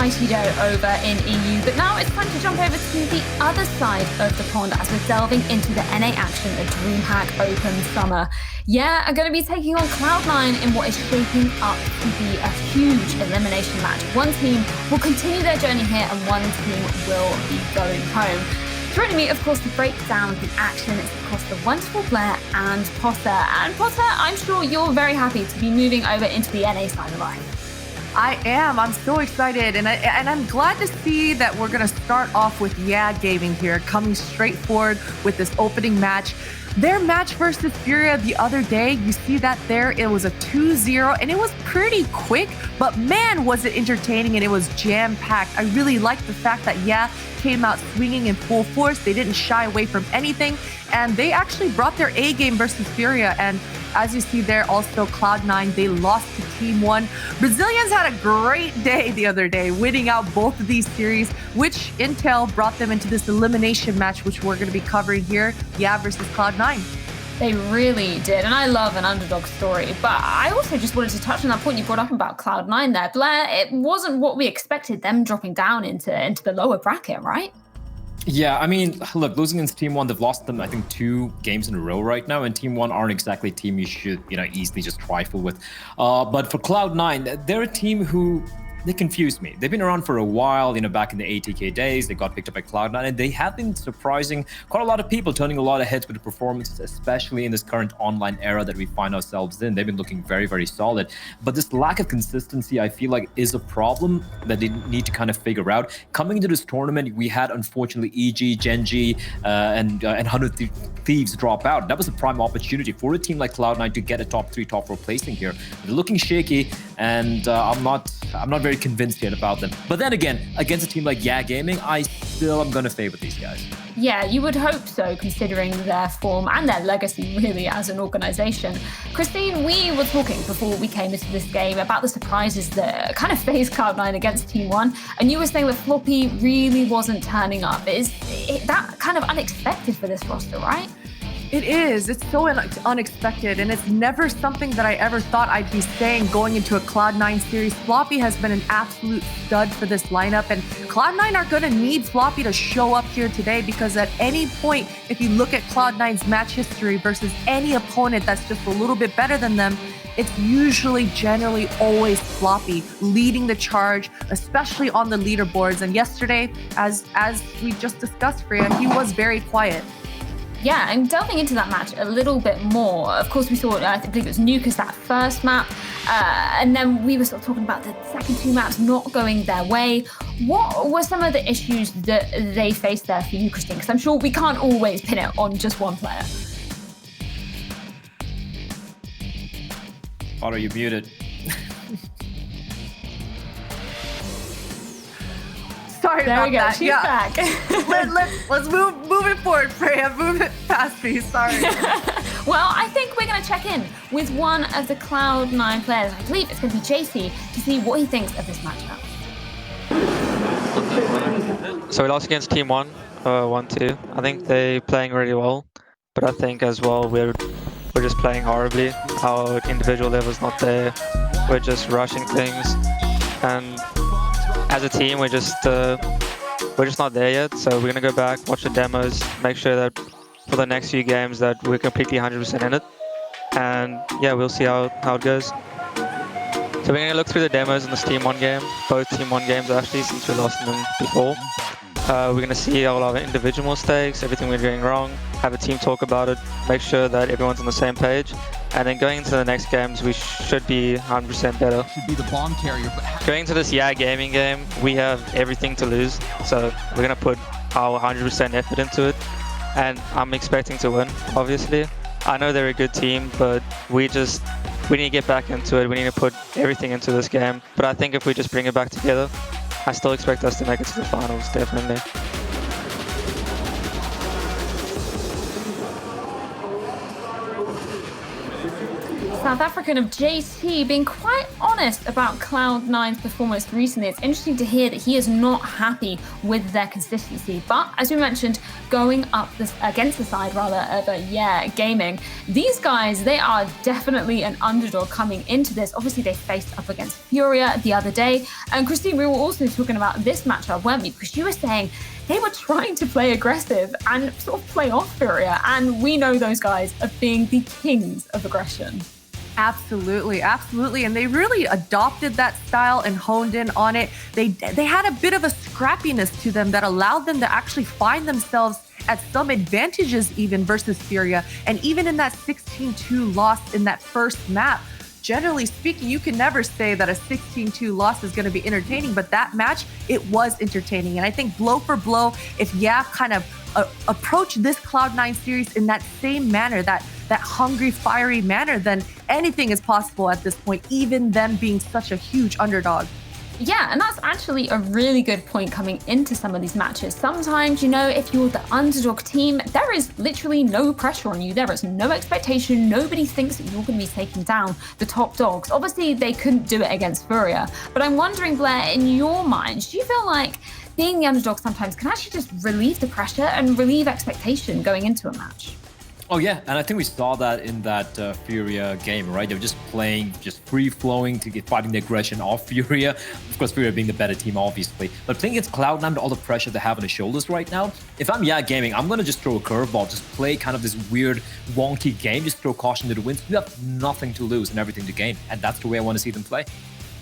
righty-do over in EU, but now it's time to jump over to the other side of the pond as we're delving into the NA action at DreamHack Open Summer. Yeah, I'm going to be taking on Cloud9 in what is shaping up to be a huge elimination match. One team will continue their journey here and one team will be going home. Joining me, of course, to break down the action is, of course, the wonderful Blair and Potter. And Potter, I'm sure you're very happy to be moving over into the NA side of life. I am. I'm so excited, and I'm glad to see that we're going to start off with Gaming here, coming straight forward with this opening match. Their match versus Furia the other day, you see that there, it was a 2-0, and it was pretty quick, but man, was it entertaining, and it was jam-packed. I really liked the fact that came out swinging in full force. They didn't shy away from anything, and they actually brought their A game versus Furia, and as you see there, also Cloud9, they lost to Team 1. Brazilians had a great day the other day, winning out both of these series, which Intel brought them into this elimination match, which we're going to be covering here, versus Cloud9. They really did, and I love an underdog story, but I also just wanted to touch on that point you brought up about Cloud9 there. Blair, it wasn't what we expected, them dropping down into the lower bracket, right? Yeah, I mean, look, losing against Team 1, they've lost them, I think, 2 games in a row right now, and Team 1 aren't exactly a team you should, easily just trifle with. But for Cloud9, they're a team who, they confused me. They've been around for a while, back in the ATK days. They got picked up by Cloud9, and they have been surprising quite a lot of people, turning a lot of heads with the performances, especially in this current online era that we find ourselves in. They've been looking very, very solid. But this lack of consistency, I feel like, is a problem that they need to kind of figure out. Coming into this tournament, we had, unfortunately, EG, Genji, and 100 Thieves drop out. That was a prime opportunity for a team like Cloud9 to get a top 3, top 4 placing here. They're looking shaky, and I'm not very convinced yet about them. But then again, against a team like Gaming, I still am going to favor these guys. Yeah, you would hope so, considering their form and their legacy, really, as an organization. Christine, we were talking before we came into this game about the surprises that kind of faced Cloud9 against Team 1, and you were saying that Floppy really wasn't turning up. Is that kind of unexpected for this roster, right? It is. It's so unexpected, and it's never something that I ever thought I'd be saying going into a Cloud9 series. Floppy has been an absolute stud for this lineup, and Cloud9 are going to need Floppy to show up here today, because at any point, if you look at Cloud9's match history versus any opponent that's just a little bit better than them, it's usually, generally, always Floppy leading the charge, especially on the leaderboards. And yesterday, as we just discussed, Freya, he was very quiet. Yeah, and delving into that match a little bit more, of course we saw, I believe it was Nukas, that first map, and then we were sort of talking about the second 2 maps not going their way. What were some of the issues that they faced there for you, Christine? Because I'm sure we can't always pin it on just one player. Are you muted? Sorry there about we go. that. She's back. Let's move it forward, Freya. Move it past me. Sorry. Well, I think we're going to check in with one of the Cloud9 players. I believe it's going to be JC to see what he thinks of this matchup. So we lost against Team 1, 1-2. I think they're playing really well, but I think as well we're just playing horribly. Our individual level's not there. We're just rushing things, and as a team, we're just not there yet. So we're gonna go back, watch the demos, make sure that for the next few games that we're completely 100% in it, and yeah, we'll see how it goes. So we're gonna look through the demos in this Team 1 game, both Team 1 games actually, since we lost them before. We're gonna see all our individual mistakes, everything we're doing wrong, have a team talk about it, make sure that everyone's on the same page. And then going into the next games, we should be 100% better. Should be the bomb carrier. Going into this Gaming game, we have everything to lose. So we're going to put our 100% effort into it. And I'm expecting to win, obviously. I know they're a good team, but we need to get back into it. We need to put everything into this game. But I think if we just bring it back together, I still expect us to make it to the finals, definitely. South African of JT being quite honest about Cloud9's performance recently. It's interesting to hear that he is not happy with their consistency. But as we mentioned, going up against the side of Gaming, these guys, they are definitely an underdog coming into this. Obviously, they faced up against Furia the other day. And Christine, we were also talking about this matchup, weren't we? Because you were saying they were trying to play aggressive and sort of play off Furia. And we know those guys are being the kings of aggression. Absolutely, absolutely. And they really adopted that style and honed in on it. They had a bit of a scrappiness to them that allowed them to actually find themselves at some advantages even versus Furia. And even in that 16-2 loss in that first map, generally speaking, you can never say that a 16-2 loss is going to be entertaining, but that match, it was entertaining. And I think blow for blow, if kind of approach this Cloud9 series in that same manner, that hungry, fiery manner, then anything is possible at this point, even them being such a huge underdog. Yeah, and that's actually a really good point coming into some of these matches. Sometimes, if you're the underdog team, there is literally no pressure on you. There is no expectation. Nobody thinks that you're going to be taking down the top dogs. Obviously, they couldn't do it against Furia. But I'm wondering, Blair, in your mind, do you feel like being the underdog sometimes can actually just relieve the pressure and relieve expectation going into a match? Oh yeah, and I think we saw that in that Furia game, right? They were just playing, just free-flowing to get fighting the aggression of Furia. Of course, Furia being the better team, obviously. But playing against Cloud9 with all the pressure they have on their shoulders right now, if I'm Gaming, I'm going to just throw a curveball, just play kind of this weird, wonky game, just throw caution to the wind. You have nothing to lose and everything to gain, and that's the way I want to see them play.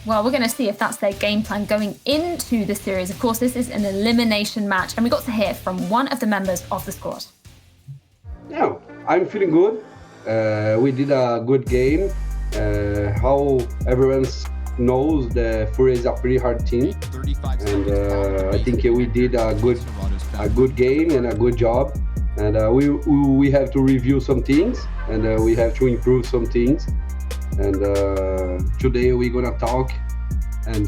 Well, we're going to see if that's their game plan going into the series. Of course, this is an elimination match, and we got to hear from one of the members of the squad. Yeah, I'm feeling good. We did a good game. How everyone knows, the Furia is a pretty hard team, and I think we did a good game and a good job. And we have to review some things, and we have to improve some things. And today we're gonna talk. And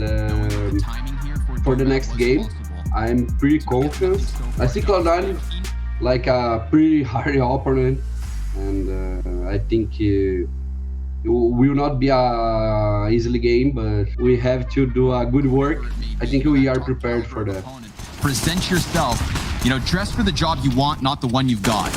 for the next game, I'm pretty confident. I see Cloud9 like a pretty hard opponent, and I think it will not be a easy game, but we have to do a good work. I think we are prepared for that. Present yourself, dress for the job you want, not the one you've got.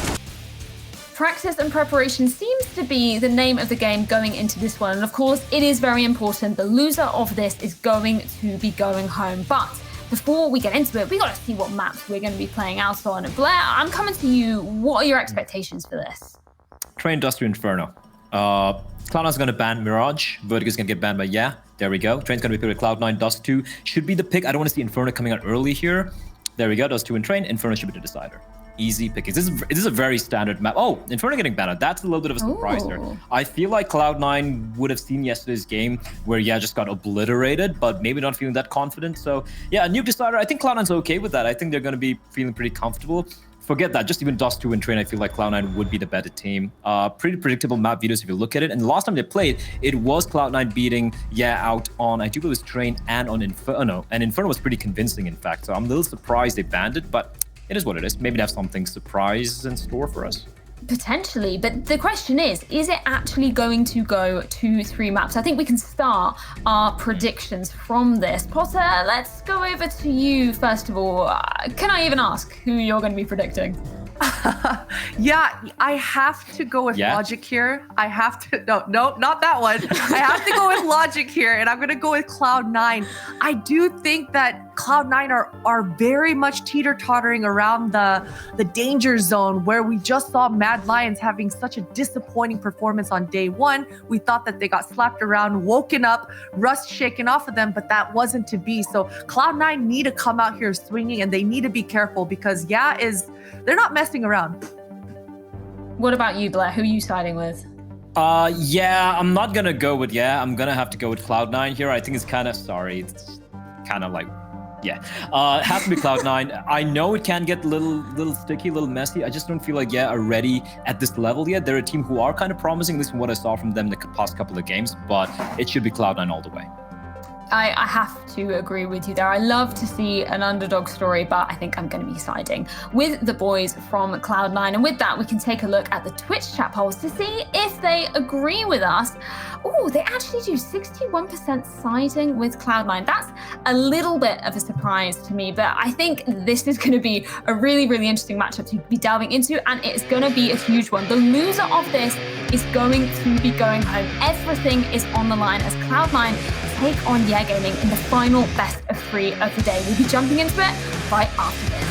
Practice and preparation seems to be the name of the game going into this one. And of course, it is very important. The loser of this is going to be going home. But before we get into it, we got to see what maps we're going to be playing out on. Blair, I'm coming to you. What are your expectations for this? Train, Dust to Inferno. Cloud9's going to ban Mirage. Vertigo's going to get banned by There we go. Train's going to be picked with Cloud9. Dust 2 should be the pick. I don't want to see Inferno coming out early here. There we go. Dust 2 and Train. Inferno should be the decider. Easy pickings. This is a very standard map. Oh, Inferno getting banned. That's a little bit of a surprise there. I feel like Cloud9 would have seen yesterday's game where just got obliterated, but maybe not feeling that confident. So yeah, a nuke decider. I think Cloud9's okay with that. I think they're going to be feeling pretty comfortable. Forget that. Just even Dust 2 and Train, I feel like Cloud9 would be the better team. Pretty predictable map videos if you look at it. And the last time they played, it was Cloud9 beating out on, I do believe it was Train and on Inferno. And Inferno was pretty convincing, in fact. So I'm a little surprised they banned it, but it is what it is. Maybe they have something surprise in store for us. Potentially, but the question is it actually going to go 2-3 maps? I think we can start our predictions from this. Potter, let's go over to you first of all. Can I even ask who you're going to be predicting? Yeah, I have to go with Logic here. I have to, no, not that one. I have to go with Logic here, and I'm going to go with Cloud9. I do think that Cloud9 are very much teeter-tottering around the danger zone, where we just saw Mad Lions having such a disappointing performance on day one. We thought that they got slapped around, woken up, rust shaken off of them, but that wasn't to be. So Cloud9 need to come out here swinging, and they need to be careful because they're not messing around. What about you, Blair? Who are you siding with? I'm not gonna go with I'm gonna have to go with Cloud9 here. I think it's kind of like it has to be Cloud9. I know it can get a little sticky, a little messy. I just don't feel like are ready at this level yet. They're a team who are kind of promising, at least from what I saw from them the past couple of games, but it should be Cloud9 all the way. I have to agree with you there. I love to see an underdog story, but I think I'm going to be siding with the boys from Cloud9. And with that, we can take a look at the Twitch chat polls to see if they agree with us. Oh, they actually do 61% siding with Cloud9. That's a little bit of a surprise to me, but I think this is going to be a really, really interesting matchup to be delving into, and it's going to be a huge one. The loser of this is going to be going home. Everything is on the line as Cloud9 take on Yeah Gaming in the final best of 3 of the day. We'll be jumping into it right after this.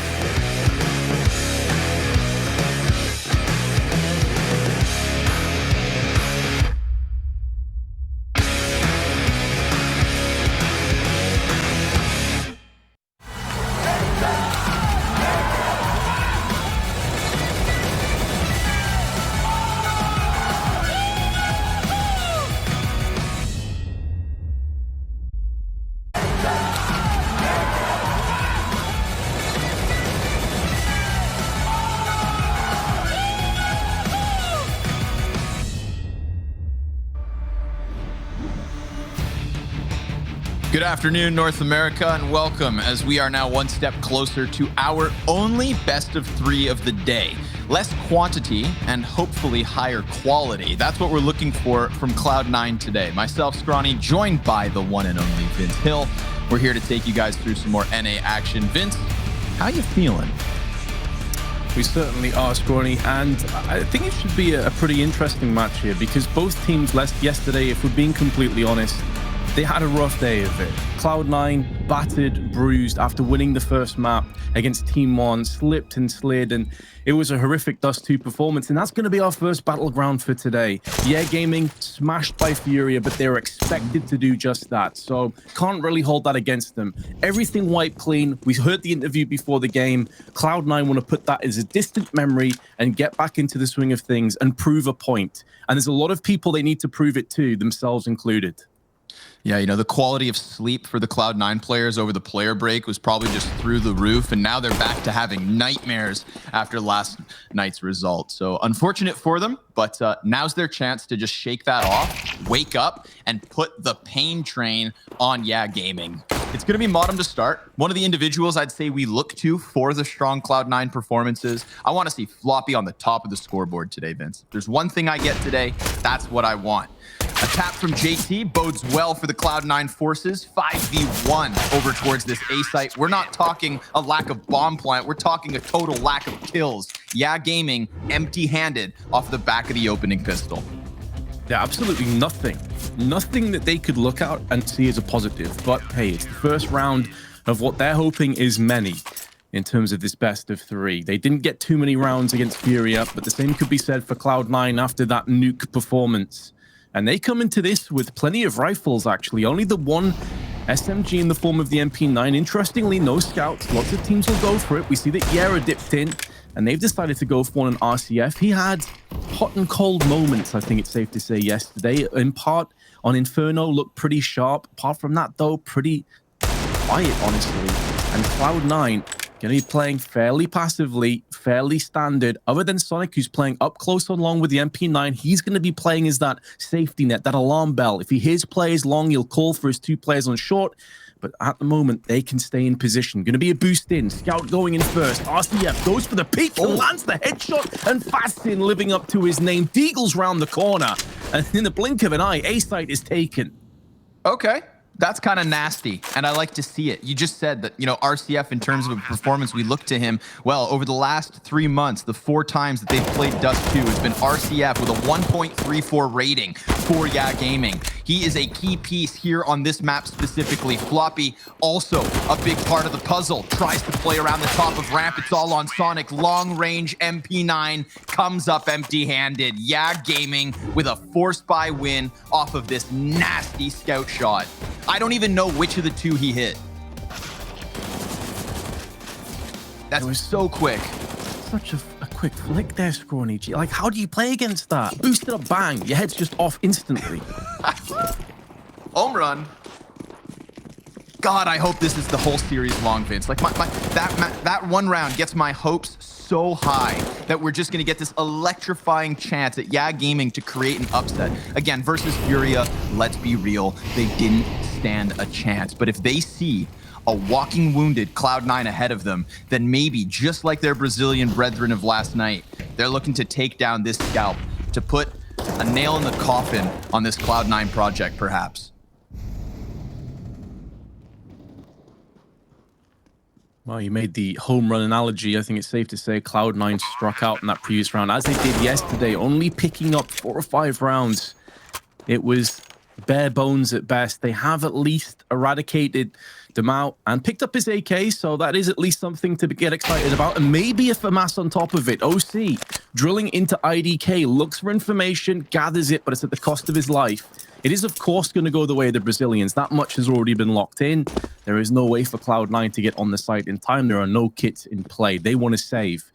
Good afternoon, North America, and welcome as we are now one step closer to our only best of 3 of the day. Less quantity and hopefully higher quality. That's what we're looking for from Cloud9 today. Myself, Scrawny, joined by the one and only Vince Hill. We're here to take you guys through some more NA action. Vince, how you feeling? We certainly are, Scrawny, and I think it should be a pretty interesting match here because both teams yesterday, if we're being completely honest, they had a rough day of it. Cloud9 battered, bruised after winning the first map against Team 1, slipped and slid, and it was a horrific Dust 2 performance, and that's going to be our first battleground for today. Yeah Gaming smashed by Furia, but they're expected to do just that, so can't really hold that against them. Everything wiped clean. We heard the interview before the game. Cloud9 want to put that as a distant memory and get back into the swing of things and prove a point. And there's a lot of people they need to prove it to, themselves included. Yeah, you know, the quality of sleep for the Cloud9 players over the player break was probably just through the roof, and now they're back to having nightmares after last night's result. So unfortunate for them, but now's their chance to just shake that off, wake up, and put the pain train on Yeah Gaming. It's going to be Modem to start. One of the individuals I'd say we look to for the strong Cloud9 performances. I want to see Floppy on the top of the scoreboard today, Vince. If there's one thing I get today, that's what I want. A tap from JT bodes well for the Cloud9 forces. 5v1 over towards this A site. We're not talking a lack of bomb plant. We're talking a total lack of kills. Yeah Gaming empty-handed off the back of the opening pistol. Yeah, absolutely nothing. Nothing that they could look at and see as a positive. But hey, it's the first round of what they're hoping is many in terms of this best of 3. They didn't get too many rounds against Furia, but the same could be said for Cloud9 after that nuke performance. And they come into this with plenty of rifles, actually. Only the one SMG in the form of the MP9. Interestingly, no scouts. Lots of teams will go for it. We see that Yera dipped in, and they've decided to go for one in RCF. He had hot and cold moments, I think it's safe to say, yesterday. In part, on Inferno, looked pretty sharp. Apart from that, though, pretty quiet, honestly. And Cloud9 going to be playing fairly passively, fairly standard. Other than Sonic, who's playing up close and long with the MP9, he's going to be playing as that safety net, that alarm bell. If he hears players long, he'll call for his 2 players on short. But at the moment, they can stay in position. Going to be a boost in. Scout going in first. RCF goes for the peek and lands the headshot. And Fastin living up to his name. Deagle's round the corner. And in the blink of an eye, A-site is taken. Okay. That's kind of nasty, and I like to see it. You just said that, you know, RCF, in terms of performance, we look to him. Well, over the last 3 months, the 4 times that they've played Dust 2 has been RCF with a 1.34 rating for Yeah Gaming. He is a key piece here on this map specifically. Floppy, also a big part of the puzzle, tries to play around the top of ramp. It's all on Sonic. Long range MP9 comes up empty-handed. Yeah Gaming with a forced buy win off of this nasty scout shot. I don't even know which of the 2 he hit. That was so quick. Such a quick flick there, Scrawny. Like, how do you play against that? Boosted up, bang. Your head's just off instantly. Home run. God, I hope this is the whole series long, Vince. Like, that one round gets my hopes so high that we're just going to get this electrifying chance at Yeah Gaming to create an upset. Again, versus Furia, let's be real, they didn't stand a chance. But if they see a walking wounded Cloud9 ahead of them, then maybe, just like their Brazilian brethren of last night, they're looking to take down this scalp, to put a nail in the coffin on this Cloud9 project, perhaps. Well, you made the home run analogy. I think it's safe to say Cloud9 struck out in that previous round, as they did yesterday, only picking up 4 or 5 rounds. It was bare bones at best. They have at least eradicated Demau and picked up his AK, so that is at least something to get excited about. And maybe a FAMAS on top of it. OC drilling into IDK, looks for information, gathers it, but it's at the cost of his life. It is, of course, going to go the way of the Brazilians. That much has already been locked in. There is no way for Cloud9 to get on the site in time. There are no kits in play. They want to save.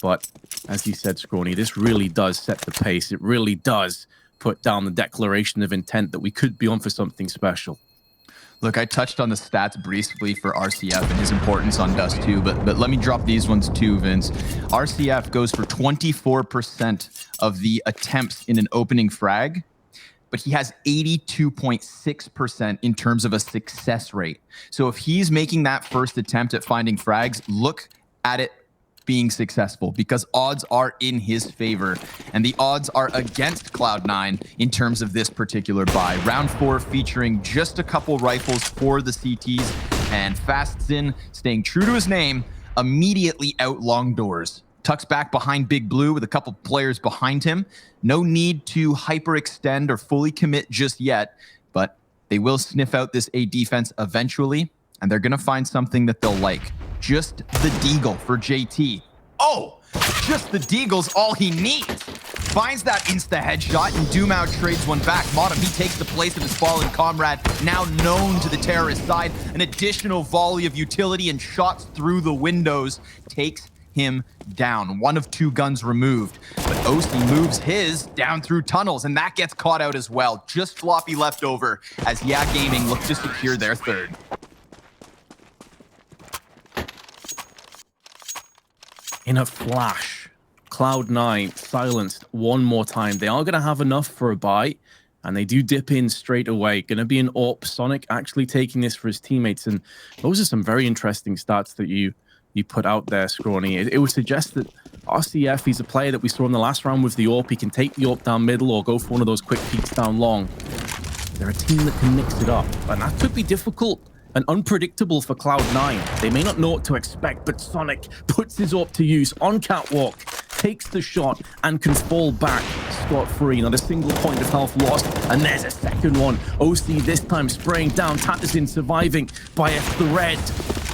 But as you said, Scrawny, this really does set the pace. It really does put down the declaration of intent that we could be on for something special. Look, I touched on the stats briefly for RCF and his importance on Dust 2, but let me drop these ones too, Vince. RCF goes for 24% of the attempts in an opening frag, but he has 82.6% in terms of a success rate. So if he's making that first attempt at finding frags, look at it being successful, because odds are in his favor, and the odds are against Cloud9 in terms of this particular buy. Round 4 featuring just a couple rifles for the CTs, and Fastzin, staying true to his name, immediately out long doors. Tucks back behind Big Blue with a couple players behind him. No need to hyperextend or fully commit just yet, but they will sniff out this A defense eventually, and they're going to find something that they'll like. Just the deagle for JT. Oh, just the deagle's all he needs. Finds that insta headshot, and Dumau trades one back. Modem, he takes the place of his fallen comrade, now known to the terrorist side. An additional volley of utility and shots through the windows takes him down. 1 of 2 guns removed, but OC moves his down through tunnels, and that gets caught out as well. Just Floppy left over as Yeah Gaming look to secure their third. In a flash, Cloud9 silenced one more time. They are going to have enough for a buy, and they do dip in straight away. Going to be an AWP. Sonic actually taking this for his teammates, and those are some very interesting stats that you put out there, Scrawny. It would suggest that RCF, he's a player that we saw in the last round with the AWP. He can take the AWP down middle or go for one of those quick peeks down long. They're a team that can mix it up, and that could be difficult and unpredictable for Cloud9. They may not know what to expect, but Sonic puts his AWP to use on catwalk, takes the shot, and can fall back scot-free. Not a single point of health lost, and there's a second one. OC this time spraying down Tattersyn, surviving by a thread.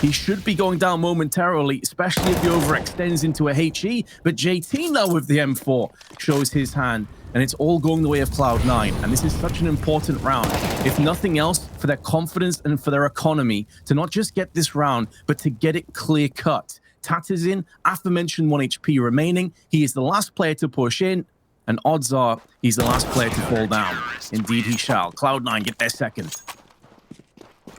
He should be going down momentarily, especially if he overextends into a HE, but JT now with the M4 shows his hand. And it's all going the way of Cloud9. And this is such an important round, if nothing else, for their confidence and for their economy, to not just get this round, but to get it clear cut. Tattersyn, aforementioned 1 HP remaining. He is the last player to push in, and odds are he's the last player to fall down. Indeed he shall. Cloud9 get their second.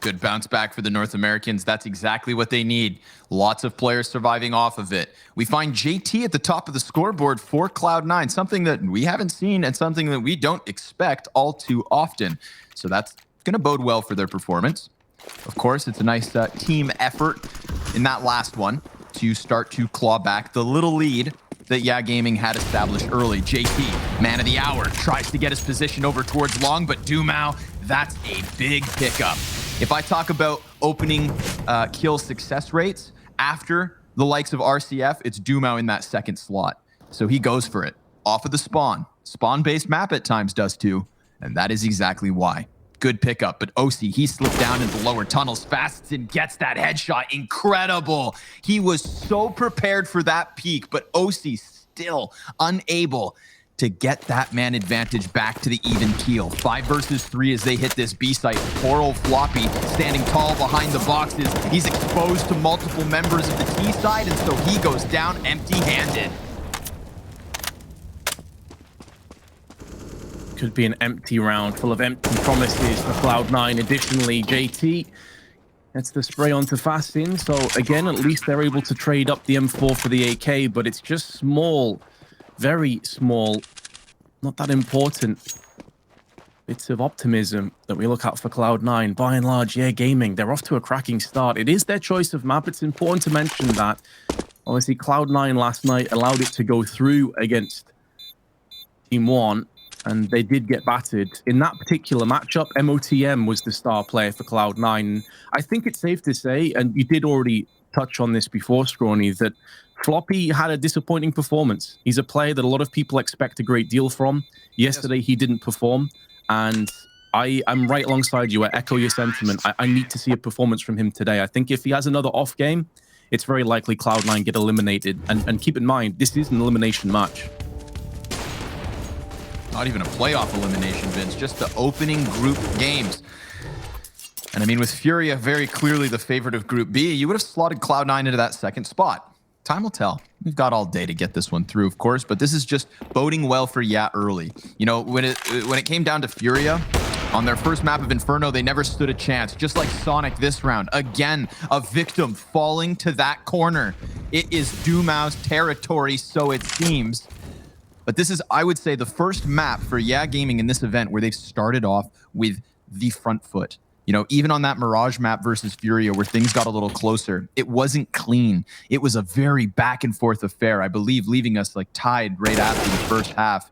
Good bounce back for the North Americans. That's exactly what they need. Lots of players surviving off of it. We find JT at the top of the scoreboard for Cloud9, something that we haven't seen and something that we don't expect all too often. So that's going to bode well for their performance. Of course, it's a nice team effort in that last one to start to claw back the little lead that Yeah Gaming had established early. JT, man of the hour, tries to get his position over towards long, but Dumau, that's a big pickup. If I talk about opening kill success rates after the likes of RCF, it's Dumau in that second slot. So he goes for it. Off of the spawn. Spawn-based map at times does too, and that is exactly why. Good pickup, but OC, he slipped down into the lower tunnels fast and gets that headshot. Incredible. He was so prepared for that peak, but OC still unable to get that man advantage back to the even keel. 5 versus 3 as they hit this B site. Poor old Floppy standing tall behind the boxes. He's exposed to multiple members of the T side, and so he goes down empty-handed. Could be an empty round full of empty promises for Cloud9. Additionally, JT gets the spray onto Fastzin. So again, at least they're able to trade up the M4 for the AK, but it's just small. Very small, not that important. bits of optimism that we look at for Cloud9. By and large, yeah, gaming, they're off to a cracking start. It is their choice of map. It's important to mention that. Obviously, Cloud9 last night allowed it to go through against Team 1, and they did get battered. In that particular matchup, MOTM was the star player for Cloud9. I think it's safe to say, and you did already touch on this before, Scrawny, that Floppy had a disappointing performance. He's a player that a lot of people expect a great deal from. Yesterday, he didn't perform, and I'm right alongside you. I echo your sentiment. I need to see a performance from him today. I think if he has another off game, it's very likely Cloud9 get eliminated. And keep in mind, this is an elimination match. Not even a playoff elimination, Vince, just the opening group games. And I mean, with Furia very clearly the favorite of Group B, you would have slotted Cloud9 into that second spot. Time will tell. We've got all day to get this one through, of course, but this is just boding well for Yeah early. You know, when it came down to Furia, on their first map of Inferno, they never stood a chance. Just like Sonic this round. Again, a victim falling to that corner. It is Dumao's territory, so it seems. But this is, I would say, the first map for Yeah Gaming in this event where they've started off with the front foot. You know, even on that Mirage map versus Furia where things got a little closer, it wasn't clean. It was a very back and forth affair, I believe, leaving us like tied right after the first half.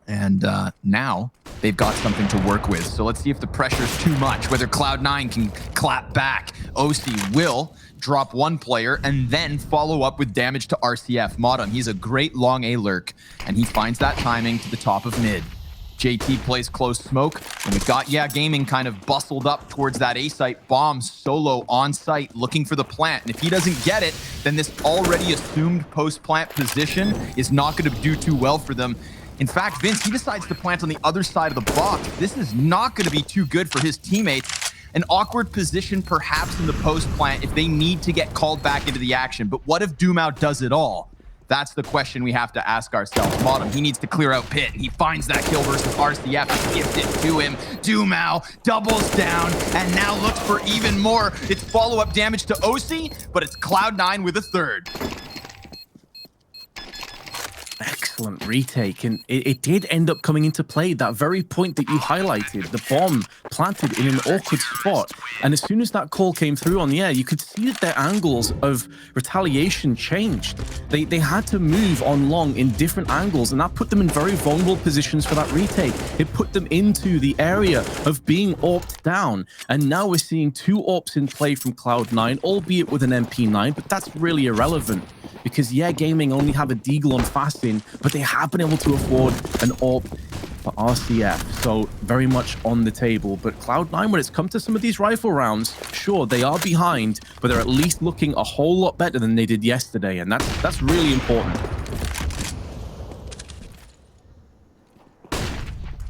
And now they've got something to work with. So let's see if the pressure's too much, whether Cloud9 can clap back. OC will drop one player and then follow up with damage to RCF. Modem, he's a great long A lurk, and he finds that timing to the top of mid. JT plays close smoke, and we've got Yeah Gaming kind of bustled up towards that A site. Bomb solo on site looking for the plant, and if he doesn't get it, then this already assumed post-plant position is not going to do too well for them. In fact, Vince, he decides to plant on the other side of the box. This is not going to be too good for his teammates. An awkward position perhaps in the post plant if they need to get called back into the action. But what if Dumao does it all? That's the question we have to ask ourselves. Modem, he needs to clear out pit, and he finds that kill versus RCF. It's gifted to him. Dumao doubles down and now looks for even more. It's follow-up damage to OC, but it's Cloud9 with a third. Excellent retake, and it did end up coming into play, that very point that you highlighted, the bomb planted in an awkward spot, and as soon as that call came through on the air, you could see that their angles of retaliation changed. They had to move on long in different angles, and that put them in very vulnerable positions for that retake. It put them into the area of being AWP'd down, and now we're seeing two AWPs in play from Cloud9, albeit with an MP9, but that's really irrelevant, because Yeah Gaming only have a Deagle on Fasting, but they have been able to afford an AWP for RCF, so very much on the table. But Cloud9, when it's come to some of these rifle rounds, sure, they are behind, but they're at least looking a whole lot better than they did yesterday, and that's really important.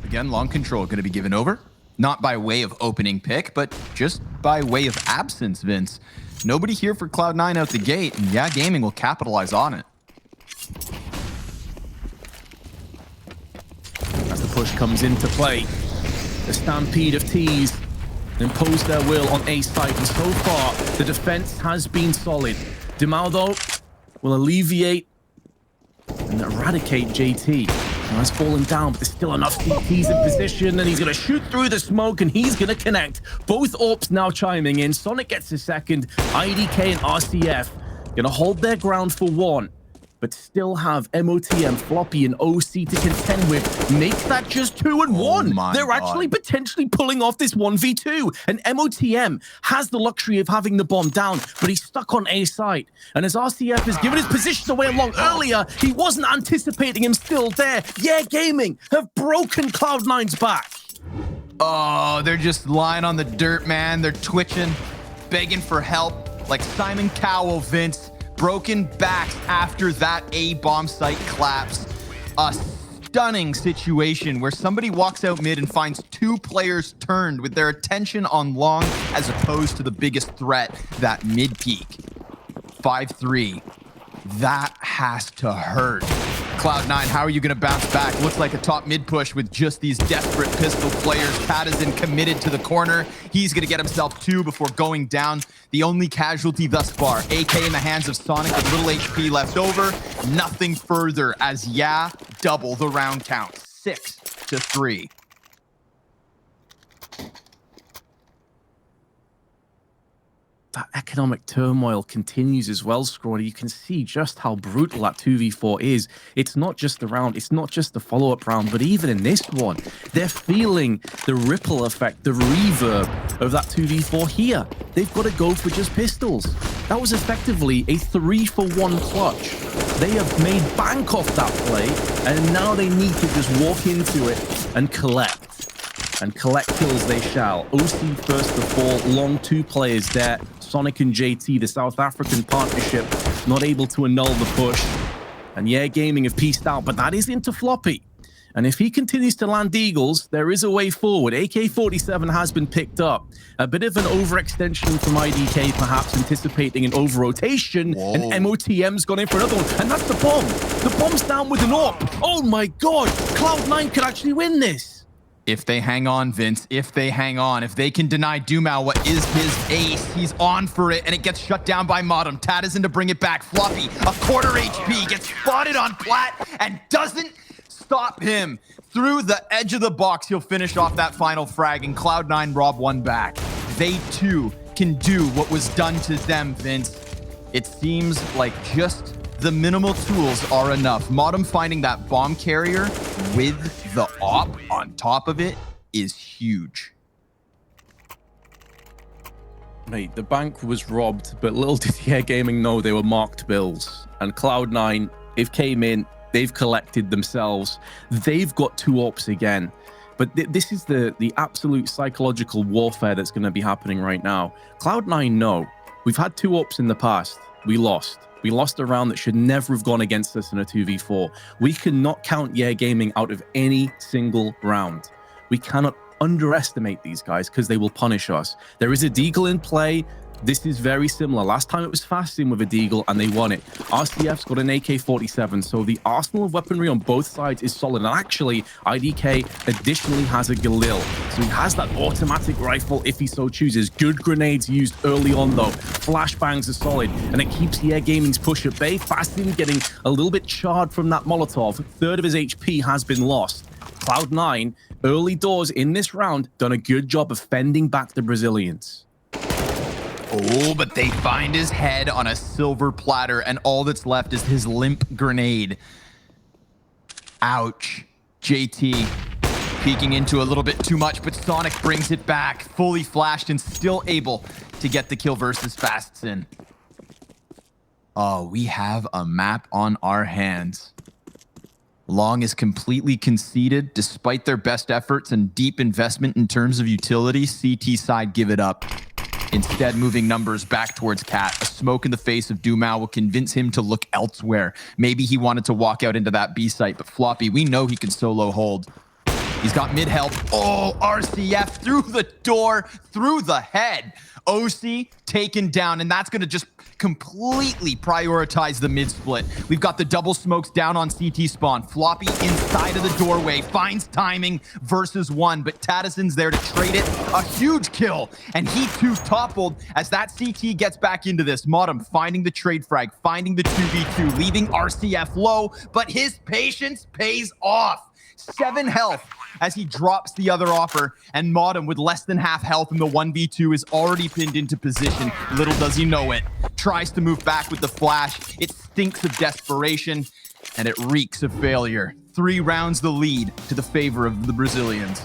Again, long control going to be given over. Not by way of opening pick, but just by way of absence, Vince. Nobody here for Cloud9 out the gate, and Yeah Gaming will capitalize on it. As the push comes into play, the stampede of T's impose their will on A site, and so far the defense has been solid. Dumao, though, will alleviate and eradicate JT. Now he's fallen down, but there's still enough CTs in position, and he's going to shoot through the smoke, and he's going to connect. Both AWPs now chiming in. Sonic gets a second. IDK and RCF going to hold their ground for one, but still have MOTM, Floppy, and OC to contend with. Make that just 2 and 1. They're actually potentially pulling off this 1v2. And MOTM has the luxury of having the bomb down, but he's stuck on A site. And as RCF has given his position away along earlier, he wasn't anticipating him still there. Yeah Gaming have broken Cloud9's back. Oh, they're just lying on the dirt, man. They're twitching, begging for help, like Simon Cowell, Vince. Broken backs after that A bomb site collapse. A stunning situation where somebody walks out mid and finds two players turned with their attention on long as opposed to the biggest threat, that mid peak. 5-3. That has to hurt. Cloud9, how are you going to bounce back? Looks like a top mid push with just these desperate pistol players. Patterson committed to the corner. He's going to get himself 2 before going down. The only casualty thus far. AK in the hands of Sonic with little HP left over. Nothing further as Yeah double the round count. 6-3. That economic turmoil continues as well, Scrawny. You can see just how brutal that 2v4 is. It's not just the round, it's not just the follow-up round, but even in this one, they're feeling the ripple effect, the reverb of that 2v4 here. They've got to go for just pistols. That was effectively a 3-for-1 clutch. They have made bank off that play, and now they need to just walk into it and collect. And collect kills they shall. OC first of all, long 2 players there. Sonic and JT, the South African partnership, not able to annul the push. And yeah, Gaming have pieced out, but that is into Floppy. And if he continues to land Eagles, there is a way forward. AK-47 has been picked up. A bit of an overextension from IDK, perhaps anticipating an over-rotation. And MOTM's gone in for another one. And that's the bomb. The bomb's down with an AWP. Oh my God, Cloud9 could actually win this. If they hang on, Vince, if they hang on, if they can deny Dumao what is his ace, he's on for it, and it gets shut down by Modem. Tadison to bring it back. Floppy, a quarter HP, gets spotted on Plat, and doesn't stop him. Through the edge of the box, he'll finish off that final frag, and Cloud9 rob one back. They, too, can do what was done to them, Vince. It seems like just the minimal tools are enough. Modem finding that bomb carrier with the AWP on top of it is huge. Mate, the bank was robbed, but little did Yeah Gaming know they were marked bills. And Cloud9, they've came in, they've collected themselves. They've got 2 AWPs again. But this is the absolute psychological warfare that's going to be happening right now. Cloud9 know. We've had 2 AWPs in the past. We lost. We lost a round that should never have gone against us in a 2v4. We cannot count Yeah Gaming out of any single round. We cannot underestimate these guys because they will punish us. There is a Deagle in play. This is very similar. Last time it was Fasting with a Deagle and they won it. RCF's got an AK-47, so the arsenal of weaponry on both sides is solid. And actually, IDK additionally has a Galil. So he has that automatic rifle if he so chooses. Good grenades used early on though. Flashbangs are solid, and it keeps Yeah Gaming's push at bay. Fasting getting a little bit charred from that Molotov. 1/3 of his HP has been lost. Cloud9, early doors in this round, done a good job of fending back the Brazilians. Oh, but they find his head on a silver platter, and all that's left is his limp grenade. Ouch. JT peeking into a little bit too much, but Sonic brings it back, fully flashed and still able to get the kill versus Fastsin. Oh, we have a map on our hands. Long is completely conceded, despite their best efforts and deep investment in terms of utility. CT side give it up. Instead, moving numbers back towards Cat. A smoke in the face of Dumao will convince him to look elsewhere. Maybe he wanted to walk out into that B site, but Floppy, we know he can solo hold. He's got mid help. Oh, RCF through the door, through the head. OC taken down, and that's going to just completely prioritize the mid split. We've got the double smokes down on CT spawn. Floppy inside of the doorway, finds timing versus 1, but Tadison's there to trade it. A huge kill, and he too toppled as that CT gets back into this. Modem finding the trade frag, finding the 2v2, leaving RCF low, but his patience pays off. 7 health as he drops the other offer, and Modem with less than half health in the 1v2 is already pinned into position. Little does he know it. Tries to move back with the flash. It stinks of desperation, and it reeks of failure. 3 rounds the lead to the favor of the Brazilians.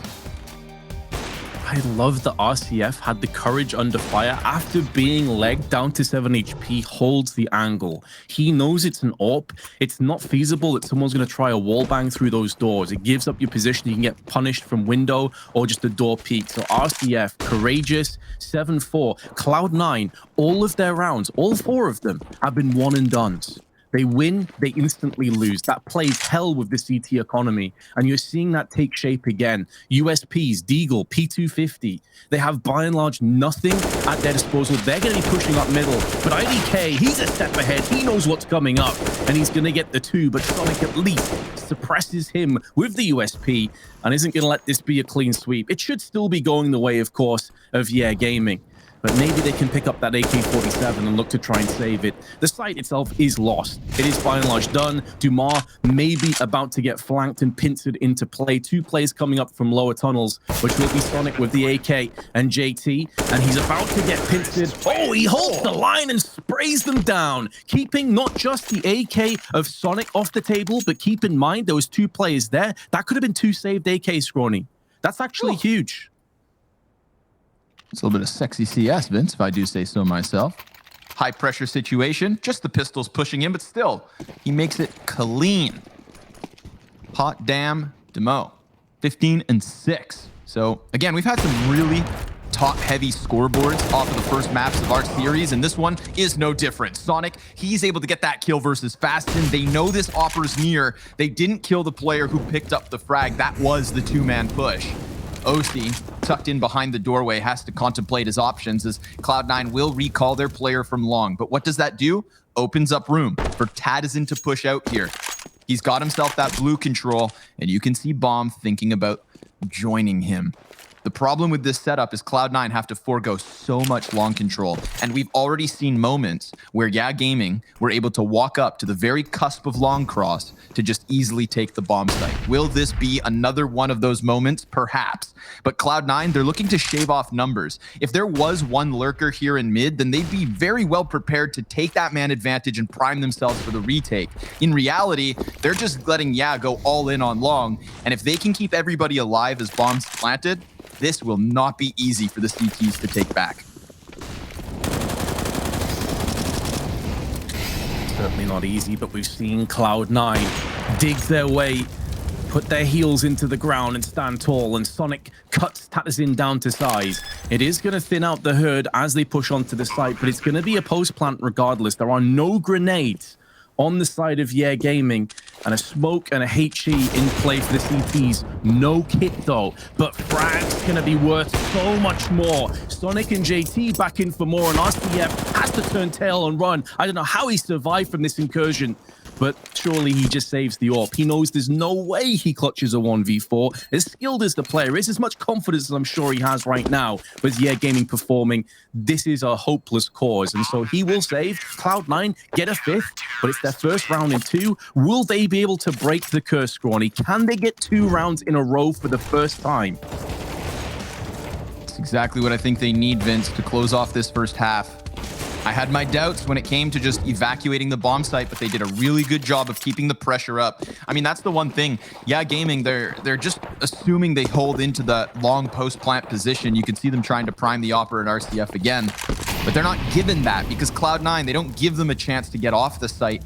I love that RCF had the courage under fire after being legged down to 7 HP, holds the angle. He knows it's an AWP. It's not feasible that someone's going to try a wall bang through those doors. It gives up your position. You can get punished from window or just a door peek. So RCF, courageous, 7-4. Cloud9, all of their rounds, all 4 of them have been one and dones. They win, they instantly lose. That plays hell with the CT economy. And you're seeing that take shape again. USPs, Deagle, P250. They have by and large nothing at their disposal. They're going to be pushing up middle. But IDK, he's a step ahead. He knows what's coming up. And he's going to get the 2. But Sonic at least suppresses him with the USP and isn't going to let this be a clean sweep. It should still be going the way, of course, of Yeah Gaming. but maybe they can pick up that AK-47 and look to try and save it. The site itself is lost. It is by and large done. Dumas maybe about to get flanked and pincered into play. 2 plays coming up from lower tunnels, which will be Sonic with the AK and JT, and he's about to get pincered. Oh, he holds the line and sprays them down, keeping not just the AK of Sonic off the table, but keep in mind there was 2 players there. That could have been 2 saved AKs, Scrawny. That's actually huge. It's a little bit of sexy CS, Vince, if I do say so myself. High pressure situation, just the pistols pushing in, but still, he makes it clean. Hot damn Demo, 15 and 6. So again, we've had some really top-heavy scoreboards off of the first maps of our series, and this one is no different. Sonic, he's able to get that kill versus Fastin. They know this offer's near. They didn't kill the player who picked up the frag. That was the 2-man push. OC, tucked in behind the doorway, has to contemplate his options as Cloud9 will recall their player from long. But what does that do? Opens up room for Tadizin to push out here. He's got himself that blue control, and you can see Bomb thinking about joining him. The problem with this setup is Cloud9 have to forego so much long control, and we've already seen moments where Yeah Gaming were able to walk up to the very cusp of long cross to just easily take the bomb site. Will this be another one of those moments? Perhaps. But Cloud9, they're looking to shave off numbers. If there was one lurker here in mid, then they'd be very well prepared to take that man advantage and prime themselves for the retake. In reality, they're just letting Yeah go all in on long, and if they can keep everybody alive as bombs planted, this will not be easy for the CTs to take back. Certainly not easy, but we've seen Cloud9 dig their way, put their heels into the ground and stand tall, and Sonic cuts Tadizin down to size. It is going to thin out the herd as they push onto the site, but it's going to be a post plant regardless. There are no grenades on the side of Yeah Gaming, and a smoke and a HE in play for the CTs. No kit though, but frag's gonna be worth so much more. Sonic and JT back in for more, and RCF has to turn tail and run. I don't know how he survived from this incursion, but surely he just saves the AWP. He knows there's no way he clutches a 1v4. As skilled as the player is, as much confidence as I'm sure he has right now with Yeah Gaming performing, this is a hopeless cause. And so he will save. Cloud9 get a 5th, but it's their first round in 2. Will they be able to break the curse, Scrawny? Can they get 2 rounds in a row for the first time? That's exactly what I think they need, Vince, to close off this first half. I had my doubts when it came to just evacuating the bomb site, but they did a really good job of keeping the pressure up. I mean, that's the one thing. Yeah, Gaming, they're just assuming they hold into the long post-plant position. You can see them trying to prime the Opera and RCF again, but they're not given that because Cloud9, they don't give them a chance to get off the site.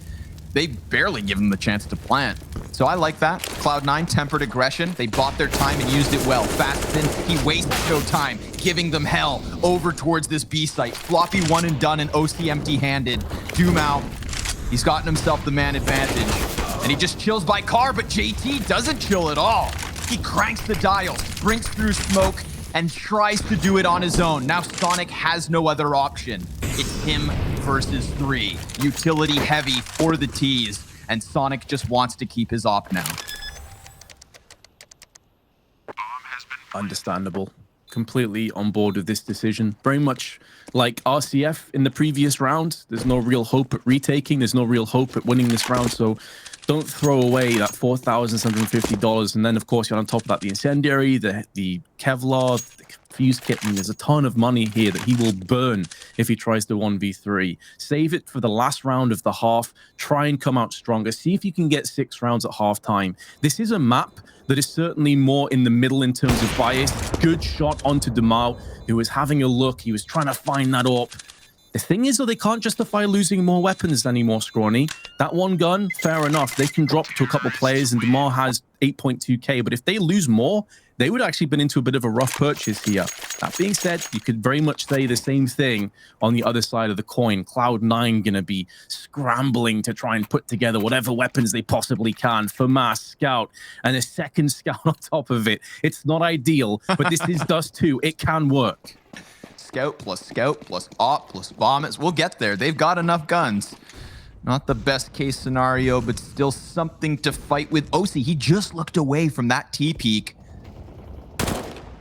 They barely give them a chance to plant. So I like that. Cloud9 tempered aggression. They bought their time and used it well. Fastin, he wasted no time, giving them hell over towards this B site. Floppy one and done and OC empty-handed. Dumau, he's gotten himself the man advantage. And he just chills by car, but JT doesn't chill at all. He cranks the dials, brinks through smoke, and tries to do it on his own. Now Sonic has no other option. It's him versus 3. Utility heavy for the T's, and Sonic just wants to keep his op now. Understandable. Completely on board with this decision. Very much like RCF in the previous round. There's no real hope at retaking. There's no real hope at winning this round. So don't throw away that $4,750. And then, of course, you're on top of that the incendiary, the Kevlar, the fuse kit. And there's a ton of money here that he will burn if he tries to 1v3. Save it for the last round of the half. Try and come out stronger. See if you can get 6 rounds at halftime. This is a map that is certainly more in the middle in terms of bias. Good shot onto Demau, who was having a look. He was trying to find that AWP. The thing is, though, they can't justify losing more weapons anymore, Scrawny. That one gun, fair enough. They can drop to a couple players, and Demar has 8.2k. But if they lose more, they would actually been into a bit of a rough purchase here. That being said, you could very much say the same thing on the other side of the coin. Cloud9 going to be scrambling to try and put together whatever weapons they possibly can. FAMAS, Scout, and a second Scout on top of it. It's not ideal, but this is Dust 2. It can work. Scout plus AWP plus Vomits. We'll get there. They've got enough guns. Not the best case scenario, but still something to fight with. OC, he just looked away from that T-peak.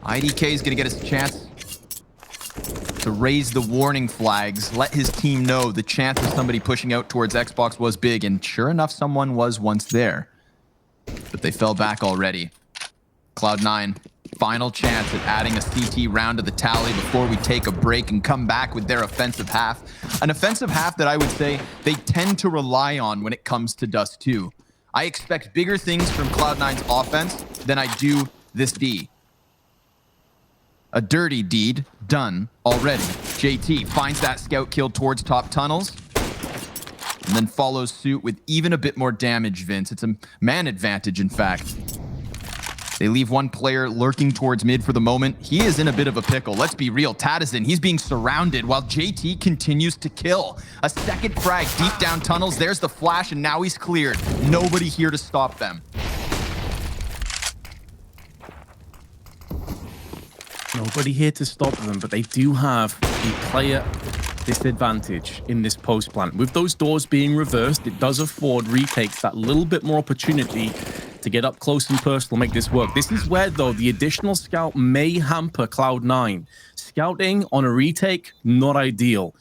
IDK is going to get his chance. to raise the warning flags, let his team know the chance of somebody pushing out towards Xbox was big, and sure enough, someone was once there. But they fell back already. Cloud9, final chance at adding a CT round to the tally before we take a break and come back with their offensive half. An offensive half that I would say they tend to rely on when it comes to Dust 2. I expect bigger things from Cloud9's offense than I do this D. A dirty deed done already. JT finds that scout kill towards top tunnels and then follows suit with even a bit more damage, Vince. It's a man advantage, in fact. They leave one player lurking towards mid for the moment. He is in a bit of a pickle. Let's be real. Tadazin, he's being surrounded while JT continues to kill. A second frag deep down tunnels. There's the flash, and now he's cleared. Nobody here to stop them. Nobody here to stop them, but they do have a player disadvantage in this post plant. With those doors being reversed, it does afford retakes that little bit more opportunity to get up close and personal, make this work. This is where, though, the additional scout may hamper Cloud9. Scouting on a retake, not ideal.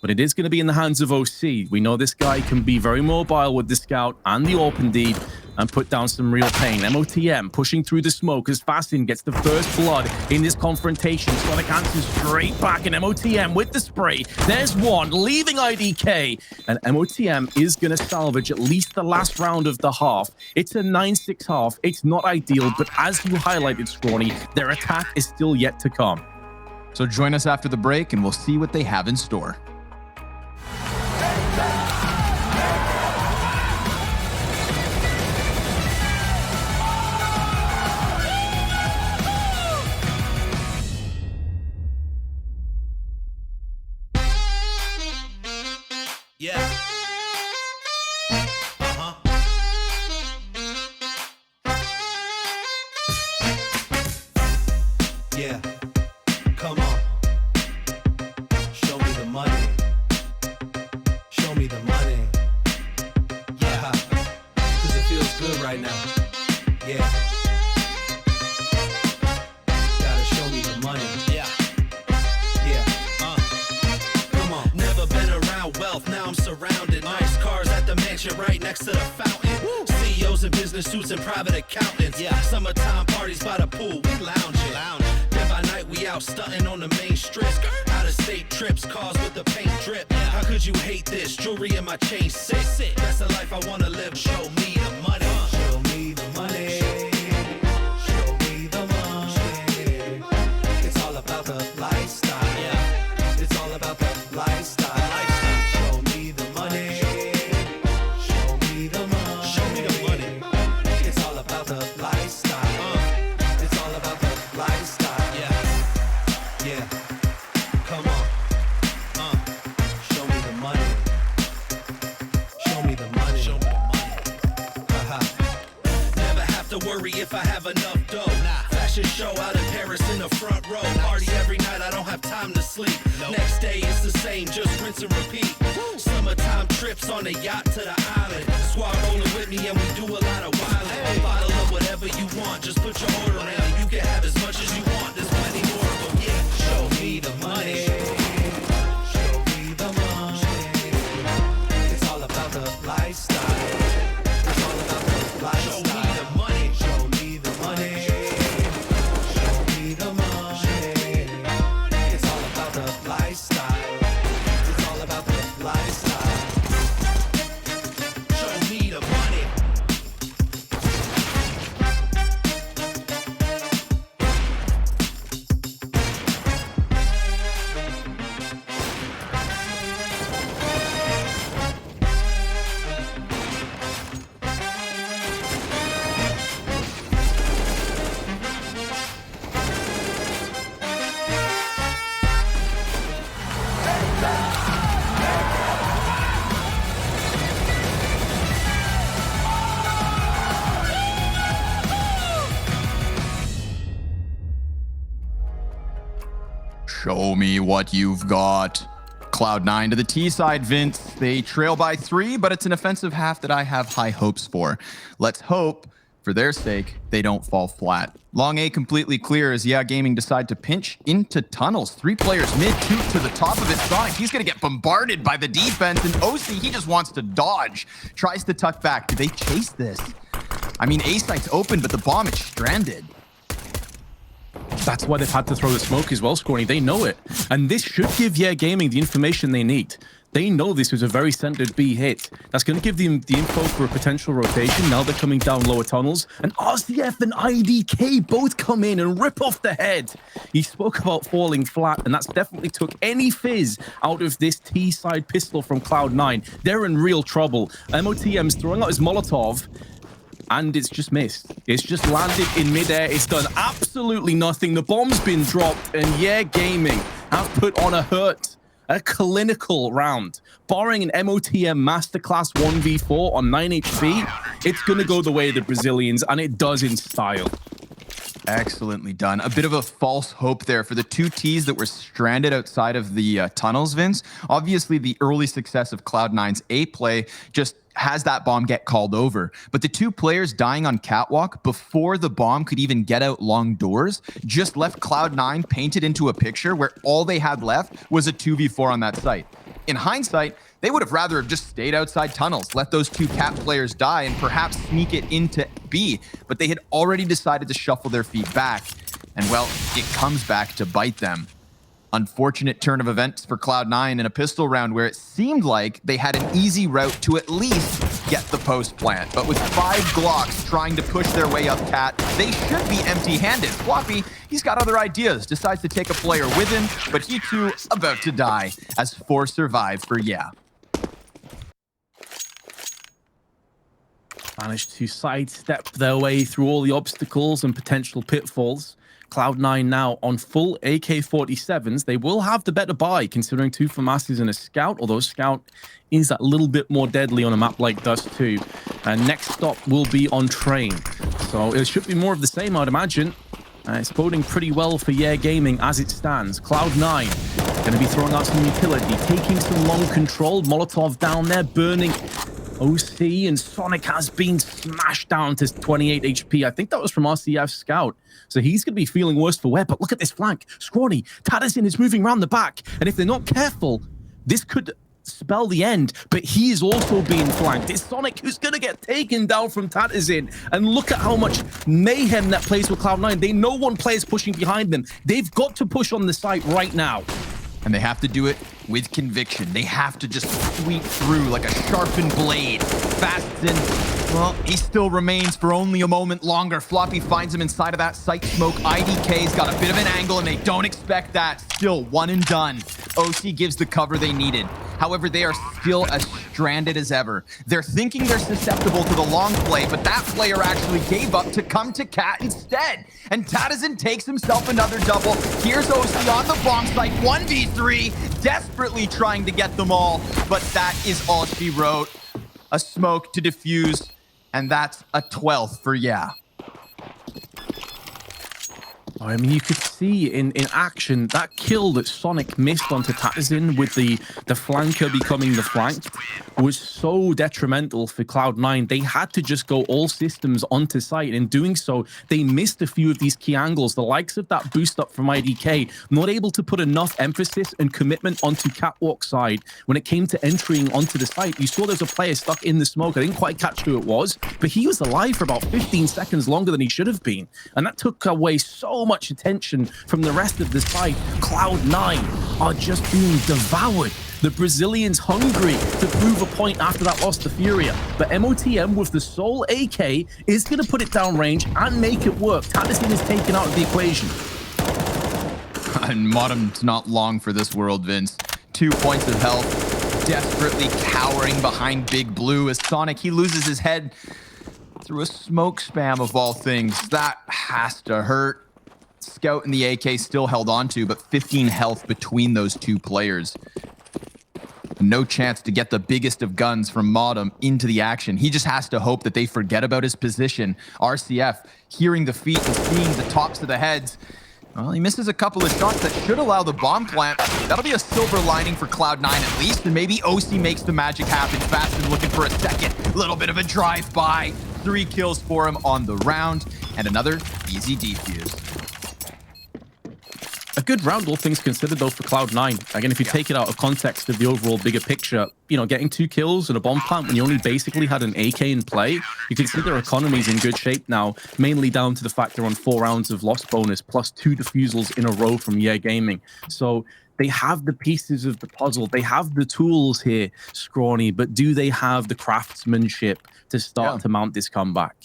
But it is going to be in the hands of OC. We know this guy can be very mobile with the scout and the open deed and put down some real pain. MOTM pushing through the smoke as Fastin gets the first blood in this confrontation. Sonic answers straight back, and MOTM with the spray. There's one, leaving IDK. And MOTM is going to salvage at least the last round of the half. It's a 9-6 half. It's not ideal, but as you highlighted, Scrawny, their attack is still yet to come. So join us after the break, and we'll see what they have in store. Yeah. Yeah. Come on. Show me the money. Show me the money. Yeah. 'Cause it feels good right now. Yeah. Gotta show me the money. Yeah. Yeah. Come on. Never been around wealth, now I'm surrounded. Nice cars at the mansion right next to the fountain. CEOs in business suits and private accountants. Yeah. Summertime parties by the pool, we lounging. Then by night we out stunting on the main strip. Out of state trips, cars with the paint drip. How could you hate this? Jewelry in my chain sit. That's the life I wanna live. Show me the money. Show me the money. Show me the money. It's all about the lifestyle. Yeah. It's all about the lifestyle. Show me the money. Show me the money. Show me the money. It's all about the lifestyle. It's all about the lifestyle. Yeah. Yeah. Come on. Show me the money. Show me the money. Show me the money. Never have to worry if I have enough dough. Fashion show out in Paris in the front row. Party every night, I don't have time to sleep. Next day it's the same, just rinse and repeat. Summertime trips on a yacht to the island. Squad rolling with me and we do a lot of wildin'. A bottle of whatever you want, just put your order in. You can have as much as you want, there's plenty more of them. Yeah, show me the money. Show me the money. It's all about the lifestyle. It's all about the lifestyle. Show me the money. Show me the money. Show me the money. It's all about the lifestyle. It's all about the lifestyle. Show me the money. Show me what you've got. Cloud9 to the T side, Vince. They trail by 3, but it's an offensive half that I have high hopes for. Let's hope For their sake, they don't fall flat. Long A completely clear as Yeah Gaming decide to pinch into tunnels. 3 players mid, 2 to the top of it. Sonic, he's going to get bombarded by the defense. And OC, he just wants to dodge. Tries to tuck back. Do they chase this? I mean, A site's open, but the bomb is stranded. That's why they've had to throw the smoke as well, Scorny. They know it. And this should give Yeah Gaming the information they need. They know this was a very centered B hit. That's going to give them the info for a potential rotation. Now they're coming down lower tunnels. And RCF and IDK both come in and rip off the head. He spoke about falling flat, and that's definitely took any fizz out of this T-side pistol from Cloud9. They're in real trouble. MOTM's throwing out his Molotov, and it's just missed. It's just landed in midair. It's done absolutely nothing. The bomb's been dropped, and Yeah Gaming have put on a clinical round. Barring an MOTM Masterclass 1v4 on 9 HP, it's going to go the way of the Brazilians, and it does in style. Excellently done. A bit of a false hope there for the 2 Ts that were stranded outside of the tunnels, Vince. Obviously, the early success of Cloud9's A play just has that bomb get called over. But the 2 players dying on catwalk before the bomb could even get out long doors just left Cloud9 painted into a picture where all they had left was a 2v4 on that site. In hindsight, they would have rather have just stayed outside tunnels, let those 2 cat players die, and perhaps sneak it into B. But they had already decided to shuffle their feet back. And well, it comes back to bite them. Unfortunate turn of events for Cloud9 in a pistol round where it seemed like they had an easy route to at least get the post plant. But with 5 Glocks trying to push their way up cat, they should be empty-handed. Floppy, he's got other ideas, decides to take a player with him, but he too about to die as 4 survive for Yeah. Managed to sidestep their way through all the obstacles and potential pitfalls. Cloud9 now on full AK-47s. They will have the better buy, considering 2 FAMASs and a Scout, although Scout is a little bit more deadly on a map like Dust 2. And next stop will be on Train. So it should be more of the same, I'd imagine. It's boding pretty well for Yeah Gaming as it stands. Cloud9 going to be throwing out some utility, taking some long control. Molotov down there, burning OC, and Sonic has been smashed down to 28 HP. I think that was from RCF Scout. So he's going to be feeling worse for wear. But look at this flank. Scrawny, Tadison is moving around the back. And if they're not careful, this could spell the end. But he is also being flanked. It's Sonic who's going to get taken down from Tadison. And look at how much mayhem that plays with Cloud9. They know one player's pushing behind them. They've got to push on the site right now. And they have to do it with conviction. They have to just sweep through like a sharpened blade. Fasten, well, he still remains for only a moment longer. Floppy finds him inside of that site smoke. IDK's got a bit of an angle, and they don't expect that. Still one and done. OC gives the cover they needed. However, they are still as stranded as ever. They're thinking they're susceptible to the long play, but that player actually gave up to come to Cat instead. And Tadison takes himself another double. Here's OC on the bomb site, 1v3, desperately trying to get them all. But that is all she wrote. A smoke to defuse, and that's a 12th for Yeah. I mean, you could see in action that kill that Sonic missed onto Tadison with the flanker becoming the flank was so detrimental for Cloud9. They had to just go all systems onto site. In doing so, they missed a few of these key angles. The likes of that boost up from IDK, not able to put enough emphasis and commitment onto catwalk side. When it came to entering onto the site, you saw there was a player stuck in the smoke. I didn't quite catch who it was, but he was alive for about 15 seconds longer than he should have been. And that took away so much attention from the rest of the site. Cloud9 are just being devoured. The Brazilians hungry to prove a point after that loss to Furia. But MOTM with the sole AK is going to put it down range and make it work. Tadison is taken out of the equation. And Modem's not long for this world, Vince. 2 points of health, desperately cowering behind Big Blue as Sonic, he loses his head through a smoke spam of all things. That has to hurt. Scout and the AK still held on to, but 15 health between those 2 players. No chance to get the biggest of guns from Modem into the action. He just has to hope that they forget about his position. RCF, hearing the feet and seeing the tops of the heads. Well, he misses a couple of shots that should allow the bomb plant. That'll be a silver lining for Cloud9 at least, and maybe OC makes the magic happen. Fasten looking for a second. Little bit of a drive-by. 3 kills for him on the round, and another easy defuse. A good round, all things considered, though, for Cloud9. Again, if you take it out of context of the overall bigger picture, you know, getting 2 kills and a bomb plant when you only basically had an AK in play, you can see their economy's in good shape now, mainly down to the fact they're on 4 rounds of loss bonus, plus 2 defusals in a row from Yeah Gaming. So they have the pieces of the puzzle. They have the tools here, Scrawny, but do they have the craftsmanship to start to mount this comeback?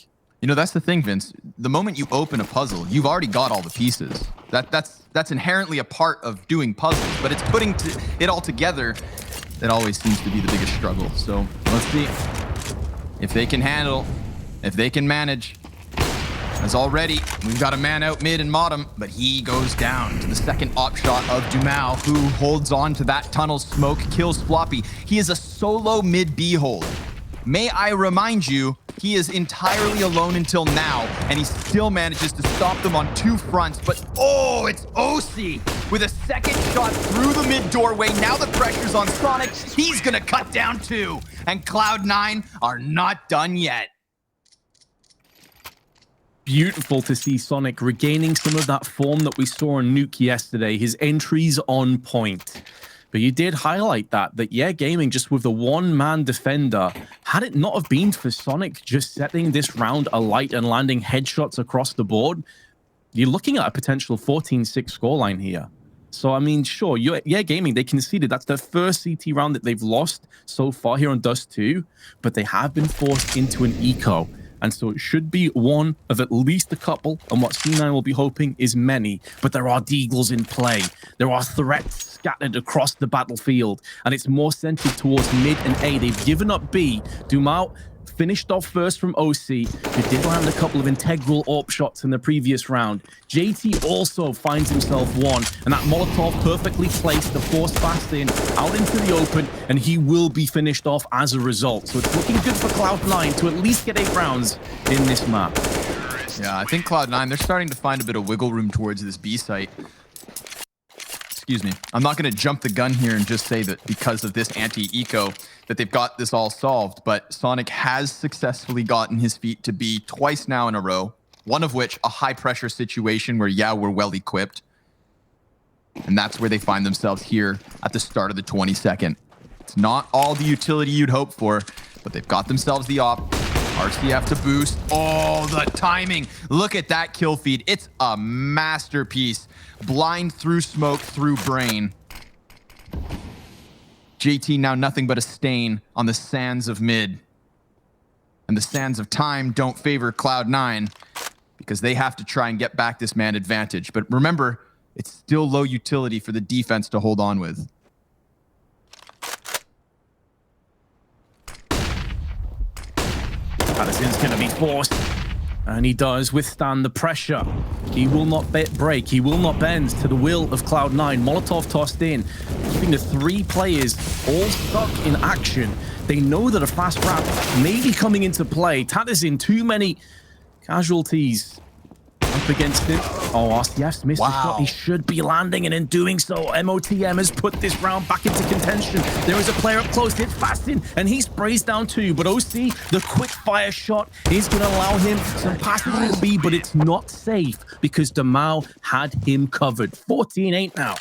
You know, that's the thing, Vince. The moment you open a puzzle, you've already got all the pieces. That's inherently a part of doing puzzles, but it's putting it all together that always seems to be the biggest struggle. So let's see if they can handle, if they can manage. As already, we've got a man out mid in Modem, but he goes down to the second op shot of Dumao, who holds on to that tunnel smoke, kills Floppy. He is a solo mid B hold. May I remind you, he is entirely alone until now, and he still manages to stop them on 2 fronts. But oh, it's OC with a second shot through the mid doorway. Now the pressure's on Sonic. He's gonna cut down 2, and Cloud9 are not done yet. Beautiful to see Sonic regaining some of that form that we saw on Nuke yesterday. His entry's on point. But you did highlight that Yeah Gaming, just with the one-man defender, had it not have been for Sonic just setting this round alight and landing headshots across the board, you're looking at a potential 14-6 scoreline here. So, I mean, sure, Yeah Gaming, they conceded. That's their first CT round that they've lost so far here on Dust 2, but they have been forced into an eco. And so it should be one of at least a couple, and what C9 will be hoping is many. But there are deagles in play. There are threats scattered across the battlefield, and it's more centered towards mid and A. They've given up B. Dumao finished off first from OC, who did land a couple of integral AWP shots in the previous round. JT also finds himself one, and that Molotov perfectly placed to force fast in out into the open, and he will be finished off as a result. So it's looking good for Cloud9 to at least get 8 rounds in this map. Yeah, I think Cloud9, they're starting to find a bit of wiggle room towards this B site. Excuse me. I'm not going to jump the gun here and just say that because of this anti-eco that they've got this all solved, but Sonic has successfully gotten his feet to B twice now in a row, one of which a high-pressure situation where, yeah, we're well-equipped. And that's where they find themselves here at the start of the 22nd. It's not all the utility you'd hope for, but they've got themselves the op. RCF to boost. Oh, the timing. Look at that kill feed. It's a masterpiece. Blind through smoke, through brain. JT now nothing but a stain on the sands of mid. And the sands of time don't favor Cloud9 because they have to try and get back this man advantage. But remember, it's still low utility for the defense to hold on with. Addison's going to be forced, and he does withstand the pressure. He will not break. He will not bend to the will of Cloud9. Molotov tossed in, keeping the 3 players all stuck in action. They know that a fast wrap may be coming into play. Addison, too many casualties up against it. Oh, RCF's missed the shot. He should be landing, and in doing so, MOTM has put this round back into contention. There is a player up close, hit Fastin, and he sprays down 2. But OC, the quick fire shot is going to allow him some passage to B, but it's not safe because Dumao had him covered. 14-8 now.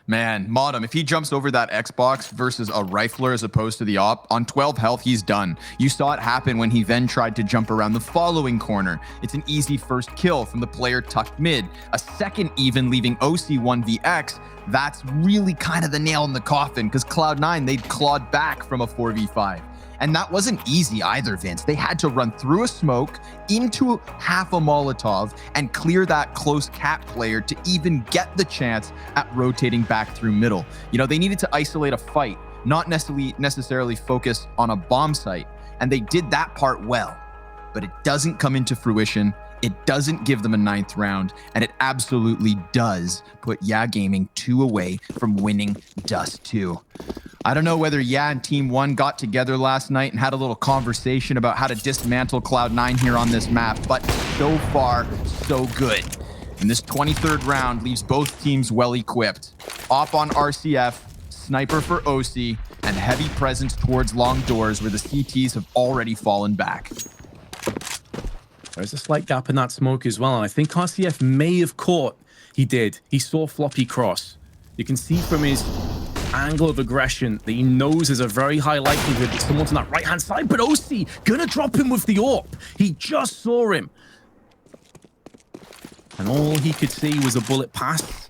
Man, Modem, if he jumps over that Xbox versus a rifler as opposed to the op, on 12 health, he's done. You saw it happen when he then tried to jump around the following corner. It's an easy first kill from the player tucked mid. A second even leaving OC 1vX. That's really kind of the nail in the coffin because Cloud9, they'd clawed back from a 4v5. And that wasn't easy either, Vince. They had to run through a smoke into half a Molotov and clear that close cap player to even get the chance at rotating back through middle. You know, they needed to isolate a fight, not necessarily focus on a bomb site. And they did that part well, but it doesn't come into fruition. It doesn't give them a 9th round, and it absolutely does put Yeah Gaming 2 away from winning Dust 2. I don't know whether Yeah and Team 1 got together last night and had a little conversation about how to dismantle Cloud9 here on this map, but so far, so good. And this 23rd round leaves both teams well equipped. Op on RCF, sniper for OC, and heavy presence towards long doors where the CTs have already fallen back. There's a slight gap in that smoke as well. And I think RCF may have caught. He did. He saw floppy cross. You can see from his angle of aggression that he knows there's a very high likelihood that someone's on that right-hand side. But OC gonna drop him with the AWP. He just saw him. And all he could see was a bullet pass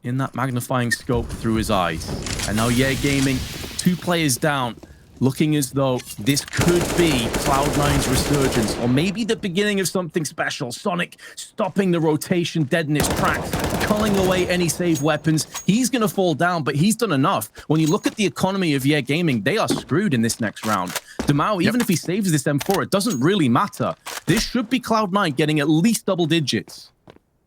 in that magnifying scope through his eyes. And now, yeah, Gaming, 2 players down, looking as though this could be Cloud9's resurgence, or maybe the beginning of something special. Sonic stopping the rotation dead in its tracks, culling away any save weapons. He's going to fall down, but he's done enough. When you look at the economy of Yeah Gaming, they are screwed in this next round. Demao, even if he saves this M4, it doesn't really matter. This should be Cloud9 getting at least double digits.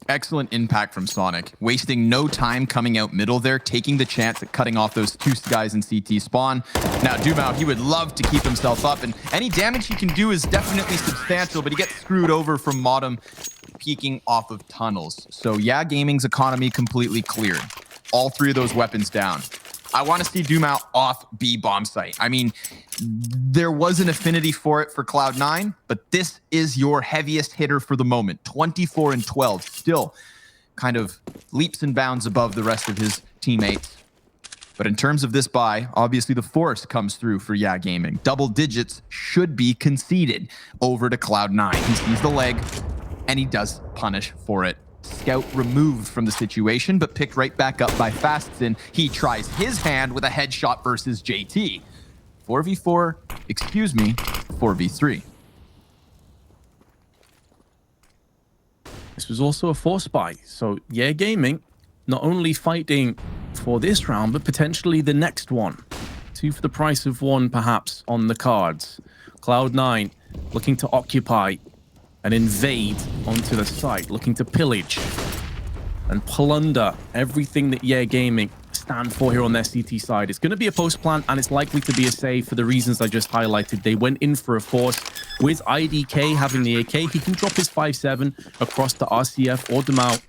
Excellent impact from Sonic, wasting no time coming out middle there, taking the chance at cutting off those 2 guys in CT spawn. Now, Dumao, he would love to keep himself up, and any damage he can do is definitely substantial, but he gets screwed over from Modem peeking off of tunnels. So, yeah, Gaming's economy completely cleared. All 3 of those weapons down. I want to see Dumao off B bomb site. I mean, there was an affinity for it for Cloud9, but this is your heaviest hitter for the moment. 24 and 12, still kind of leaps and bounds above the rest of his teammates. But in terms of this buy, obviously the force comes through for Yeah Gaming. Double digits should be conceded over to Cloud9. He sees the leg, and he does punish for it. Scout removed from the situation, but picked right back up by Fastin. He tries his hand with a headshot versus JT. 4v4, excuse me, 4v3. This was also a force buy. So, yeah, Gaming not only fighting for this round, but potentially the next one. 2 for the price of 1, perhaps, on the cards. Cloud9 looking to occupy and invade onto the site, looking to pillage and plunder everything that Yeah Gaming stand for here on their CT side. It's going to be a post plant, and it's likely to be a save for the reasons I just highlighted. They went in for a force. With IDK having the AK, he can drop his 5-7 across to RCF or Demao,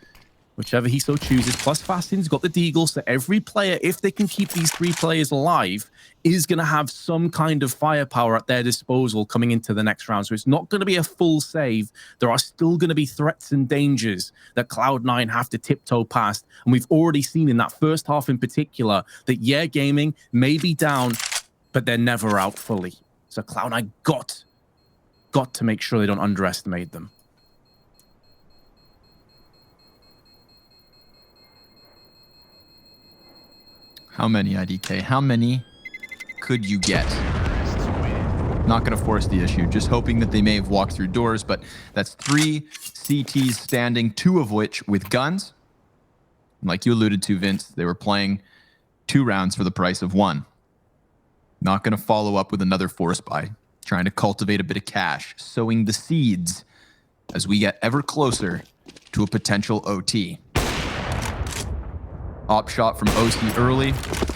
whichever he so chooses. Plus, Fastin's got the Deagle, so every player, if they can keep these 3 players alive, is going to have some kind of firepower at their disposal coming into the next round. So it's not going to be a full save. There are still going to be threats and dangers that Cloud9 have to tiptoe past. And we've already seen in that first half in particular that, yeah, Gaming may be down, but they're never out fully. So Cloud9 got to make sure they don't underestimate them. How many, IDK? How many could you get? Not going to force the issue, just hoping that they may have walked through doors, but that's 3 CTs standing, 2 of which with guns. Like you alluded to, Vince, they were playing 2 rounds for the price of 1. Not going to follow up with another force buy, trying to cultivate a bit of cash, sowing the seeds as we get ever closer to a potential OT. Op shot from OC early.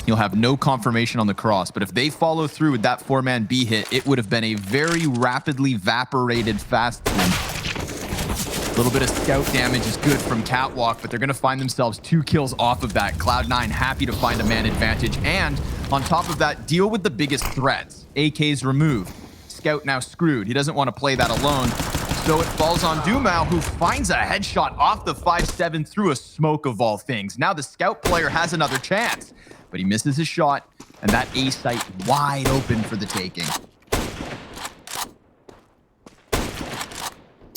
You'll have no confirmation on the cross, but if they follow through with that 4-man B hit, it would have been a very rapidly evaporated fast win. A little bit of scout damage is good from Catwalk, but they're going to find themselves 2 kills off of that. Cloud9 happy to find a man advantage, and on top of that, deal with the biggest threats. AK's removed. Scout now screwed. He doesn't want to play that alone. So it falls on Dumao, who finds a headshot off the 5-7 through a smoke of all things. Now the scout player has another chance, but he misses his shot, and that A site wide open for the taking.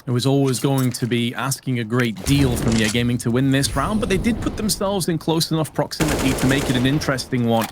It was always going to be asking a great deal from Yeah Gaming to win this round, but they did put themselves in close enough proximity to make it an interesting one.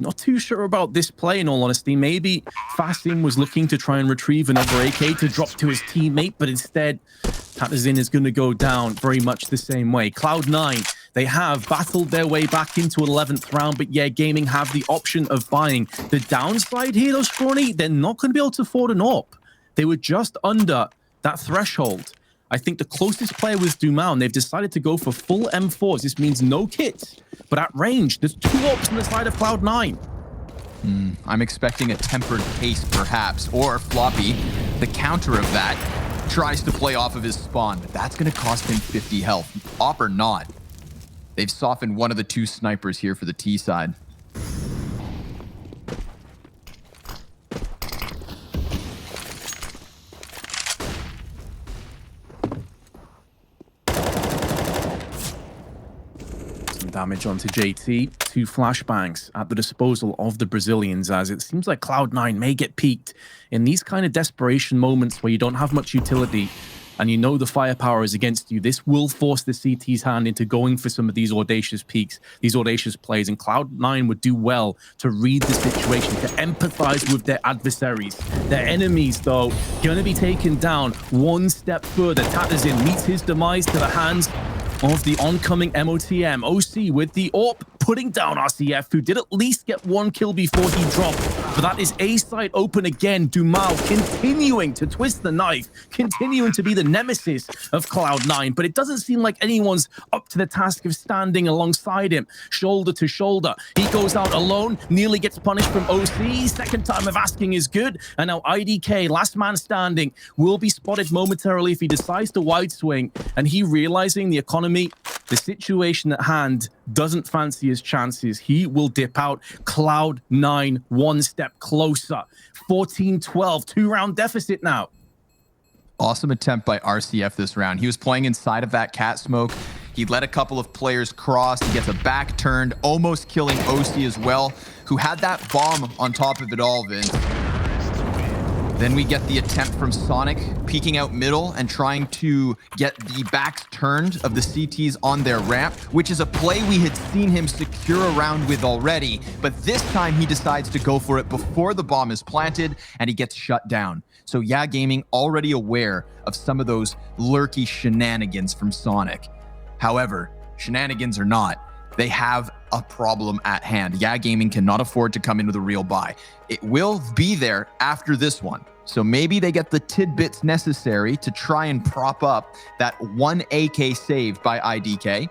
Not too sure about this play, in all honesty. Maybe Fastin was looking to try and retrieve another AK to drop to his teammate, but instead, Tatazin is going to go down very much the same way. Cloud9, they have battled their way back into an 11th round, but yeah, Gaming have the option of buying. The downside here, though, Scrawny, they're not going to be able to afford an AWP. They were just under that threshold. I think the closest player was Dumao, and they've decided to go for full M4s. This means no kits, but at range, there's 2 AWPs on the side of Cloud9. I'm expecting a tempered pace, perhaps, or Floppy, the counter of that, tries to play off of his spawn, but that's going to cost him 50 health. Op or not, they've softened one of the 2 snipers here for the T side. damage onto JT. 2 flashbangs at the disposal of the Brazilians, as it seems like Cloud9 may get peaked in these kind of desperation moments where you don't have much utility and you know the firepower is against you. This will force the CT's hand into going for some of these audacious peaks, these audacious plays, and Cloud9 would do well to read the situation, to empathize with their adversaries. Their enemies, though, gonna be taken down one step further. Tatterzin meets his demise to the hands of the oncoming MOTM. OC with the AWP, putting down RCF, who did at least get 1 kill before he dropped. But that is A side open again. Dumal continuing to twist the knife, continuing to be the nemesis of Cloud9. But it doesn't seem like anyone's up to the task of standing alongside him, shoulder to shoulder. He goes out alone, nearly gets punished from OC. Second time of asking is good. And now IDK, last man standing, will be spotted momentarily if he decides to wide swing. And he realizing the economy, the situation at hand, doesn't fancy his chances. He will dip out. Cloud9 one step closer. 14-12, 2-round deficit now. Awesome attempt by RCF this round. He was playing inside of that cat smoke. He let a couple of players cross. He gets a back turned, almost killing OC as well, who had that bomb on top of it all, Vince. Then we get the attempt from Sonic, peeking out middle and trying to get the backs turned of the CTs on their ramp, which is a play we had seen him secure a round with already. But this time he decides to go for it before the bomb is planted and he gets shut down. So Yeah Gaming already aware of some of those lurky shenanigans from Sonic. However, shenanigans or not, they have a problem at hand. Yeah Gaming cannot afford to come in with a real buy. It will be there after this one. So maybe they get the tidbits necessary to try and prop up that 1 AK save by IDK.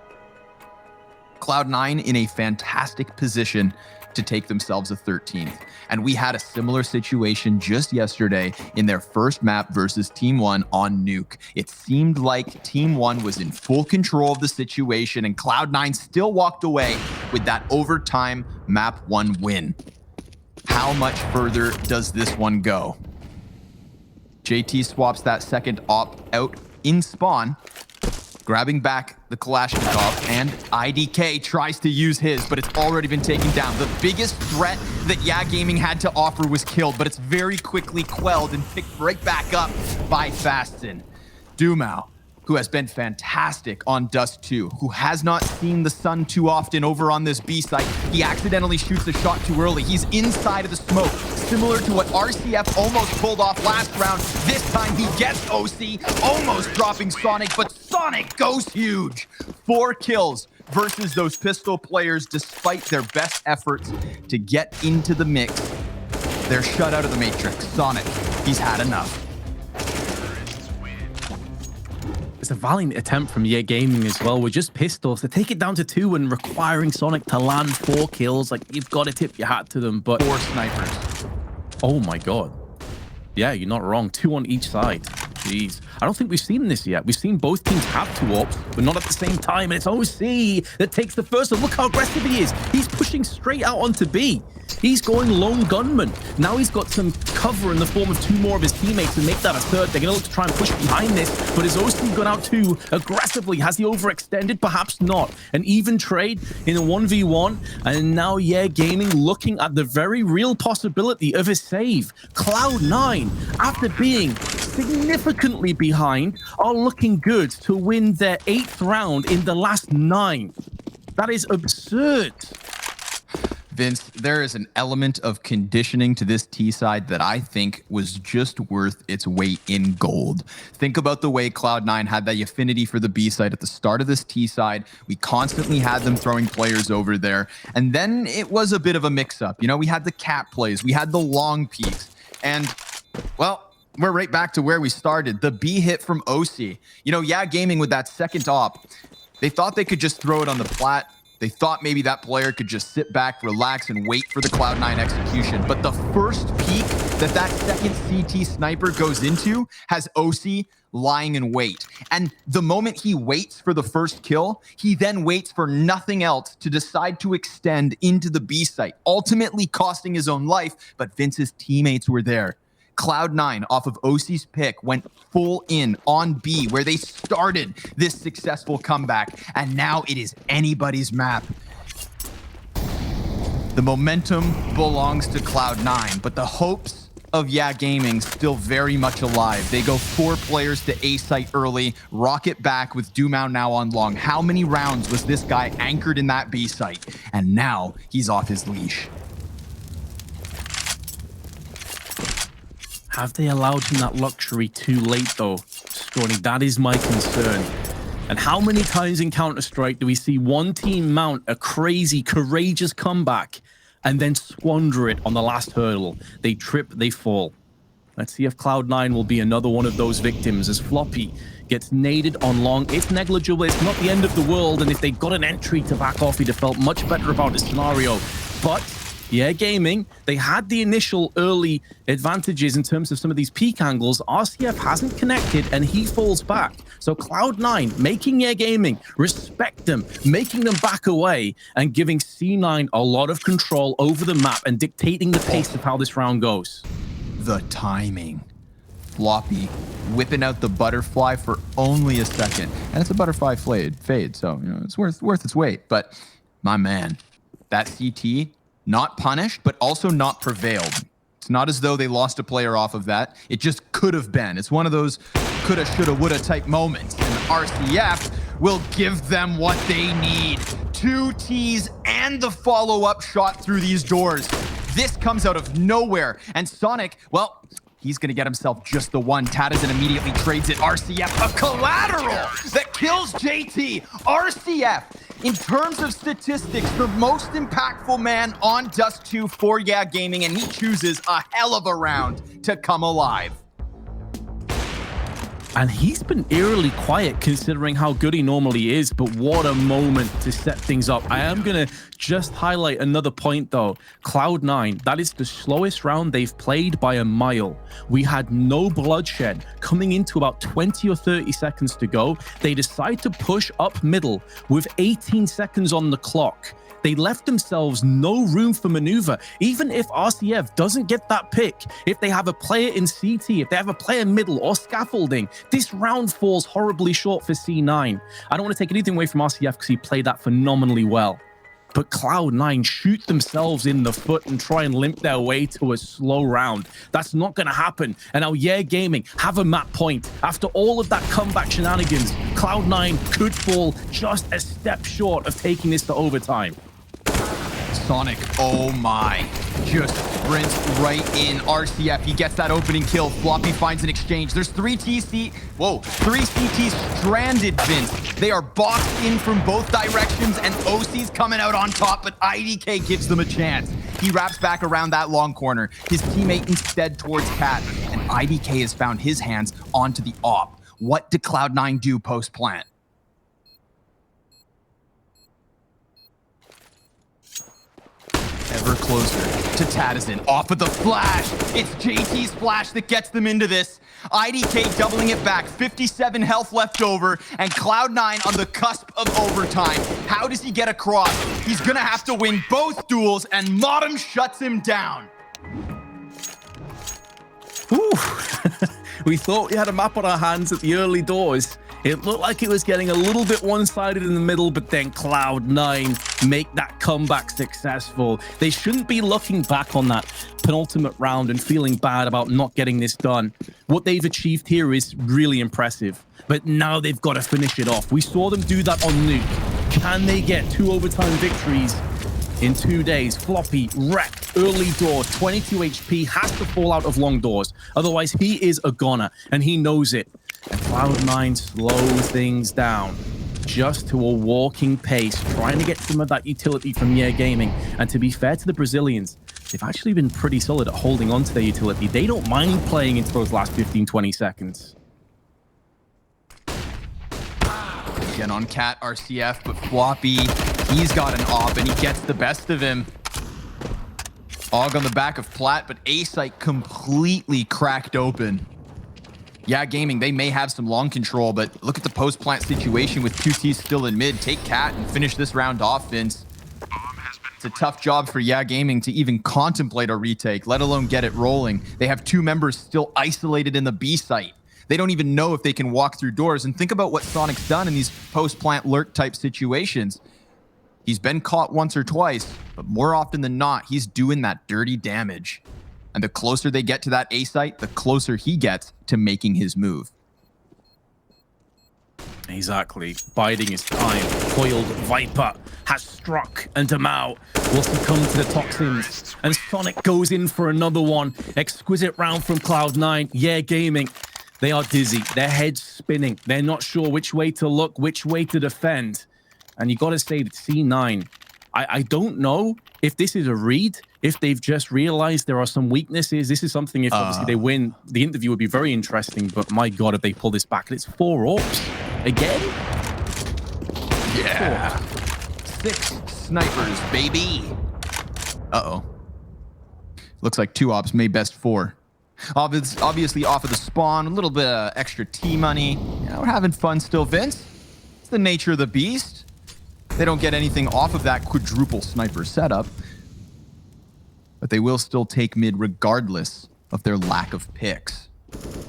Cloud9 in a fantastic position to take themselves a 13th. And we had a similar situation just yesterday in their first map versus Team 1 on Nuke. It seemed like Team 1 was in full control of the situation and Cloud9 still walked away with that overtime map 1 win. How much further does this one go? JT swaps that second op out in spawn, grabbing back the Kalashnikov, and IDK tries to use his, but it's already been taken down. The biggest threat that Yeah Gaming had to offer was killed, but it's very quickly quelled and picked right back up by Fasten. Dumao, who has been fantastic on Dust 2, who has not seen the sun too often over on this B site. He accidentally shoots a shot too early. He's inside of the smoke, similar to what RCF almost pulled off last round. This time he gets OC, almost dropping Sonic, but Sonic goes huge. 4 kills versus those pistol players despite their best efforts to get into the mix. They're shut out of the Matrix. Sonic, he's had enough. It's a valiant attempt from Yeah Gaming as well. We're just pistols to take it down to 2 and requiring Sonic to land 4 kills. Like, you've got to tip your hat to them, but 4 snipers. Oh my god. Yeah, you're not wrong. 2 on each side. Jeez. I don't think we've seen this yet. We've seen both teams have 2 ops, but not at the same time. And it's OC that takes the first. And look how aggressive he is. He's pushing straight out onto B. He's going lone gunman. Now he's got some cover in the form of 2 more of his teammates to make that a third. They're going to look to try and push behind this, but has OC gone out too aggressively? Has he overextended? Perhaps not. An even trade in a 1v1, and now Yeah Gaming looking at the very real possibility of a save. Cloud9, after being significantly behind, are looking good to win their 8th round in the last 9. That is absurd. Vince, there is an element of conditioning to this T side that I think was just worth its weight in gold. Think about the way Cloud9 had that affinity for the B side at the start of this T side. We constantly had them throwing players over there. And then it was a bit of a mix-up. You know, we had the cat plays, we had the long peaks. And, well, we're right back to where we started. The B hit from OC. You know, Yeah Gaming with that second op, they thought they could just throw it on the plat. They thought maybe that player could just sit back, relax, and wait for the Cloud9 execution. But the first peek that second CT sniper goes into has OC lying in wait. And the moment he waits for the first kill, he then waits for nothing else to decide to extend into the B site, ultimately costing his own life. But Vince's teammates were there. Cloud9 off of OC's pick went full in on B, where they started this successful comeback, and now it is anybody's map. The momentum belongs to Cloud9, but the hopes of Yeah Gaming still very much alive. They go 4 players to A site early, rocket back with Dumao now on long. How many rounds was this guy anchored in that B site? And now he's off his leash. Have they allowed him that luxury too late, though? Strawny, that is my concern. And how many times in Counter-Strike do we see one team mount a crazy, courageous comeback and then squander it on the last hurdle? They trip, they fall. Let's see if Cloud9 will be another one of those victims as Floppy gets naded on long. It's negligible, it's not the end of the world, and if they got an entry to back off, he'd have felt much better about his scenario. But Yeah Gaming, they had the initial early advantages in terms of some of these peak angles. RCF hasn't connected and he falls back. So Cloud9 making Yeah Gaming respect them, making them back away and giving C9 a lot of control over the map and dictating the pace of how this round goes. The timing. Floppy whipping out the butterfly for only a second. And it's a butterfly fade, so you know it's worth its weight. But my man, that CT, not punished, but also not prevailed. It's not as though they lost a player off of that. It just could have been. It's one of those coulda, shoulda, woulda type moments. And RCF will give them what they need. 2 Ts and the follow-up shot through these doors. This comes out of nowhere. And Sonic, well, he's going to get himself just the one. Tadazin immediately trades it. RCF, a collateral that kills JT. RCF, in terms of statistics, the most impactful man on Dust 2 for Yeah Gaming, and he chooses a hell of a round to come alive. And he's been eerily quiet considering how good he normally is, but what a moment to set things up. I am going to just highlight another point though. Cloud9, that is the slowest round they've played by a mile. We had no bloodshed coming into about 20 or 30 seconds to go. They decide to push up middle with 18 seconds on the clock. They left themselves no room for maneuver. Even if RCF doesn't get that pick, if they have a player in CT, if they have a player middle or scaffolding, this round falls horribly short for C9. I don't want to take anything away from RCF because he played that phenomenally well. But Cloud9 shoot themselves in the foot and try and limp their way to a slow round. That's not going to happen. And now Yeah Gaming have a map point. After all of that comeback shenanigans, Cloud9 could fall just a step short of taking this to overtime. Sonic, oh my, just sprints right in. RCF, he gets that opening kill. Floppy finds an exchange. There's 3 CTs stranded, Vince. They are boxed in from both directions, and OC's coming out on top, but IDK gives them a chance. He wraps back around that long corner. His teammate instead towards Cat, and IDK has found his hands onto the op. What did Cloud9 do post-plant? Ever closer to Tadazin. Off of the flash. It's JT's flash that gets them into this. IDK doubling it back. 57 health left over. And Cloud9 on the cusp of overtime. How does he get across? He's going to have to win both duels, and Modem shuts him down. Ooh. We thought we had a map on our hands at the early doors. It looked like it was getting a little bit one-sided in the middle, but then Cloud9 make that comeback successful. They shouldn't be looking back on that penultimate round and feeling bad about not getting this done. What they've achieved here is really impressive, but now they've got to finish it off. We saw them do that on Nuke. Can they get 2 overtime victories in 2 days? Floppy, wrecked, early door, 22 HP, has to fall out of long doors. Otherwise, he is a goner, and he knows it. And Cloud9 slows things down just to a walking pace, trying to get some of that utility from Yeah Gaming. And to be fair to the Brazilians, they've actually been pretty solid at holding on to their utility. They don't mind playing into those last 15-20 seconds. Again on Cat, RCF, but Floppy, he's got an op and he gets the best of him. Og on the back of Plat, but A-Site completely cracked open. Yeah Gaming, they may have some long control, but look at the post-plant situation with 2 Ts still in mid. Take Cat and finish this round off, Vince. Bomb has been It's a tough job for Yeah Gaming to even contemplate a retake, let alone get it rolling. They have 2 members still isolated in the B site. They don't even know if they can walk through doors. And think about what Sonic's done in these post-plant lurk type situations. He's been caught once or twice, but more often than not, he's doing that dirty damage. And the closer they get to that A site, the closer he gets to making his move. Exactly. Biding his time. Coiled Viper has struck, and Demao will succumb to the toxins. And Sonic goes in for another one. Exquisite round from Cloud9. Yeah Gaming. They are dizzy. Their heads spinning. They're not sure which way to look, which way to defend. And you got to say that C9, I don't know if this is a read, if they've just realized there are some weaknesses. This is something, if obviously they win, the interview would be very interesting. But my God, if they pull this back, and it's 4 AWPs again? Yeah. 6 snipers, baby. Uh-oh. Looks like 2 ops made best 4. Obviously off of the spawn, a little bit of extra T-money. You know, we're having fun still, Vince. It's the nature of the beast. They don't get anything off of that quadruple sniper setup, but they will still take mid regardless of their lack of picks.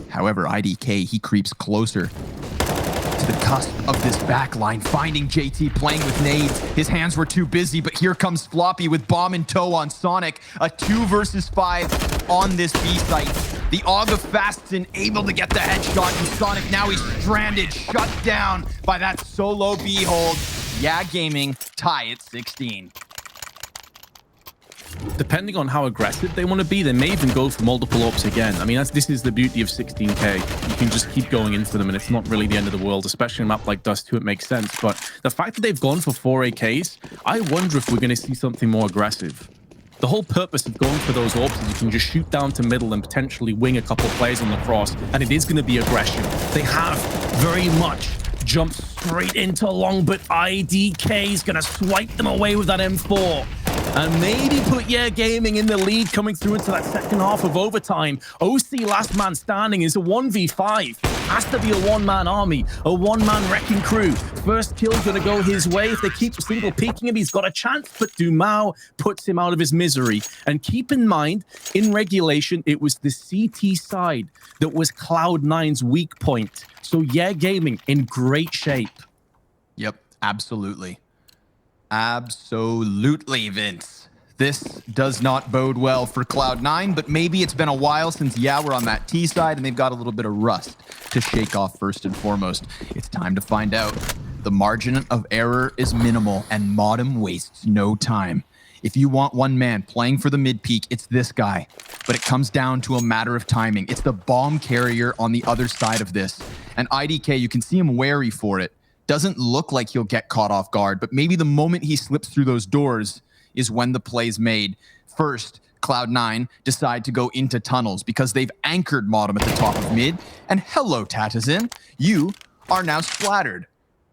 However, IDK, he creeps closer to the cusp of this backline, finding JT playing with nades. His hands were too busy, but here comes Floppy with bomb in tow on Sonic. A 2 versus 5 on this B site. The AUG of Fastin able to get the headshot, and Sonic now he's stranded, shut down by that solo B hold. Yeah Gaming tie at 16. Depending on how aggressive they want to be, they may even go for multiple AWPs again. I mean, this is the beauty of 16K. You can just keep going in for them, and it's not really the end of the world, especially in a map like Dust 2, it makes sense. But the fact that they've gone for 4 AKs, I wonder if we're going to see something more aggressive. The whole purpose of going for those AWPs is you can just shoot down to middle and potentially wing a couple players on the cross, and it is going to be aggression. They have very much jumped straight into long, but IDK is going to swipe them away with that M4. And maybe put Yeah Gaming in the lead coming through into that second half of overtime. OC last man standing is a 1v5. Has to be a one-man army, a one-man wrecking crew. First kill going to go his way. If they keep single peeking him, he's got a chance, but Dumao puts him out of his misery. And keep in mind, in regulation, it was the CT side that was Cloud9's weak point. So Yeah Gaming in great shape. Yep, absolutely. Absolutely, Vince. This does not bode well for Cloud9, but maybe it's been a while since we're on that T side and they've got a little bit of rust to shake off first and foremost. It's time to find out. The margin of error is minimal and Modem wastes no time. If you want one man playing for the mid peak, it's this guy. But it comes down to a matter of timing. It's the bomb carrier on the other side of this. And IDK, you can see him wary for it. Doesn't look like he'll get caught off guard, but maybe the moment he slips through those doors is when the play's made. First, Cloud9 decide to go into tunnels because they've anchored Modem at the top of mid. And hello, Tatazin, you are now splattered.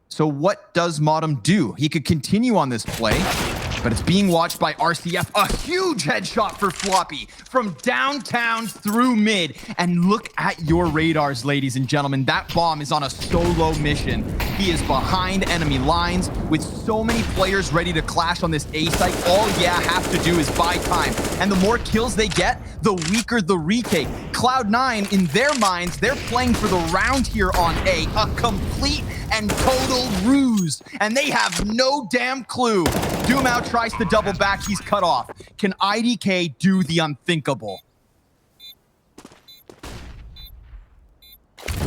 So what does Modem do? He could continue on this play, but it's being watched by RCF. A huge headshot for Floppy from downtown through mid. And look at your radars, ladies and gentlemen. That bomb is on a solo mission. He is behind enemy lines with so many players ready to clash on this A site. All have to do is buy time. And the more kills they get, the weaker the retake. Cloud9, in their minds, they're playing for the round here on A. A complete and total ruse. And they have no damn clue. Dumao tries to double back, he's cut off. Can IDK do the unthinkable?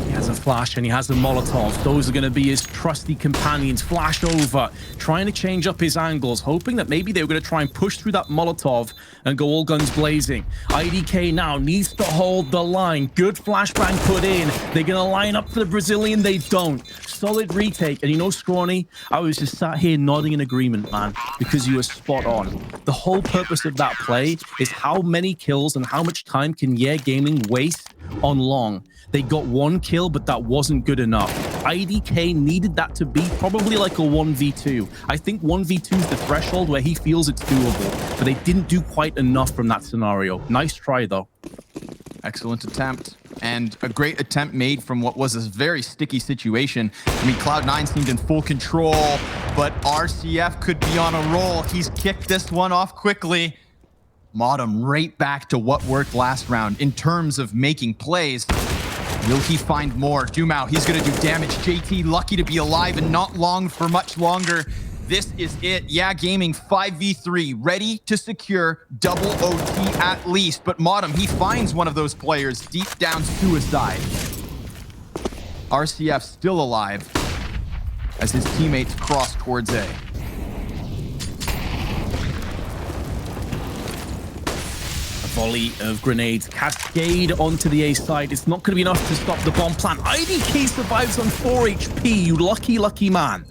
He has a flash and he has a Molotov. Those are going to be his trusty companions. Flash over, trying to change up his angles, hoping that maybe they were going to try and push through that Molotov and go all guns blazing. IDK now needs to hold the line. Good flashbang put in. They're going to line up for the Brazilian. They don't. Solid retake. And you know, Scrawny, I was just sat here nodding in agreement, man, because you were spot on. The whole purpose of that play is how many kills and how much time can Yeah Gaming waste on long. They got 1 kill, but that wasn't good enough. IDK needed that to be probably like a 1v2. I think 1v2 is the threshold where he feels it's doable, but they didn't do quite enough from that scenario. Nice try, though. Excellent attempt. and a great attempt made from what was a very sticky situation. I mean, Cloud9 seemed in full control, but RCF could be on a roll. He's kicked this one off quickly. Modem right back to what worked last round in terms of making plays. Will he find more? Dumao, he's going to do damage. JT lucky to be alive and not long for much longer. This is it. Yeah, Gaming 5v3, ready to secure double OT at least. But Modem, he finds one of those players deep down suicide. RCF still alive as his teammates cross towards A. Volley of grenades cascade onto the A side. It's not going to be enough to stop the bomb plant. IDK survives on 4 HP, you lucky man.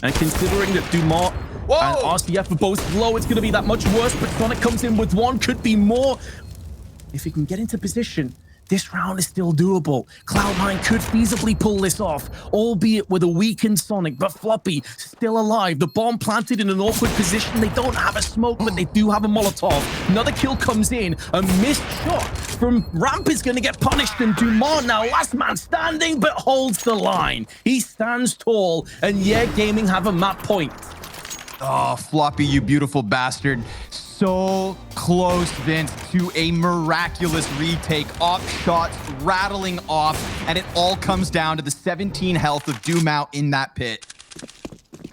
And considering that Dumont and RCF are both low, it's going to be that much worse. But Sonic comes in with one, could be more. If he can get into position, this round is still doable. Cloud9 could feasibly pull this off, albeit with a weakened Sonic, but Floppy still alive. The bomb planted in an awkward position. They don't have a smoke, but they do have a Molotov. Another kill comes in. A missed shot from Ramp is going to get punished, and Dumont now last man standing, but holds the line. He stands tall, and yeah, Gaming have a map point. Oh, Floppy, you beautiful bastard. So close, Vince, to a miraculous retake. Op shots rattling off, and it all comes down to the 17 health of Dumao in that pit.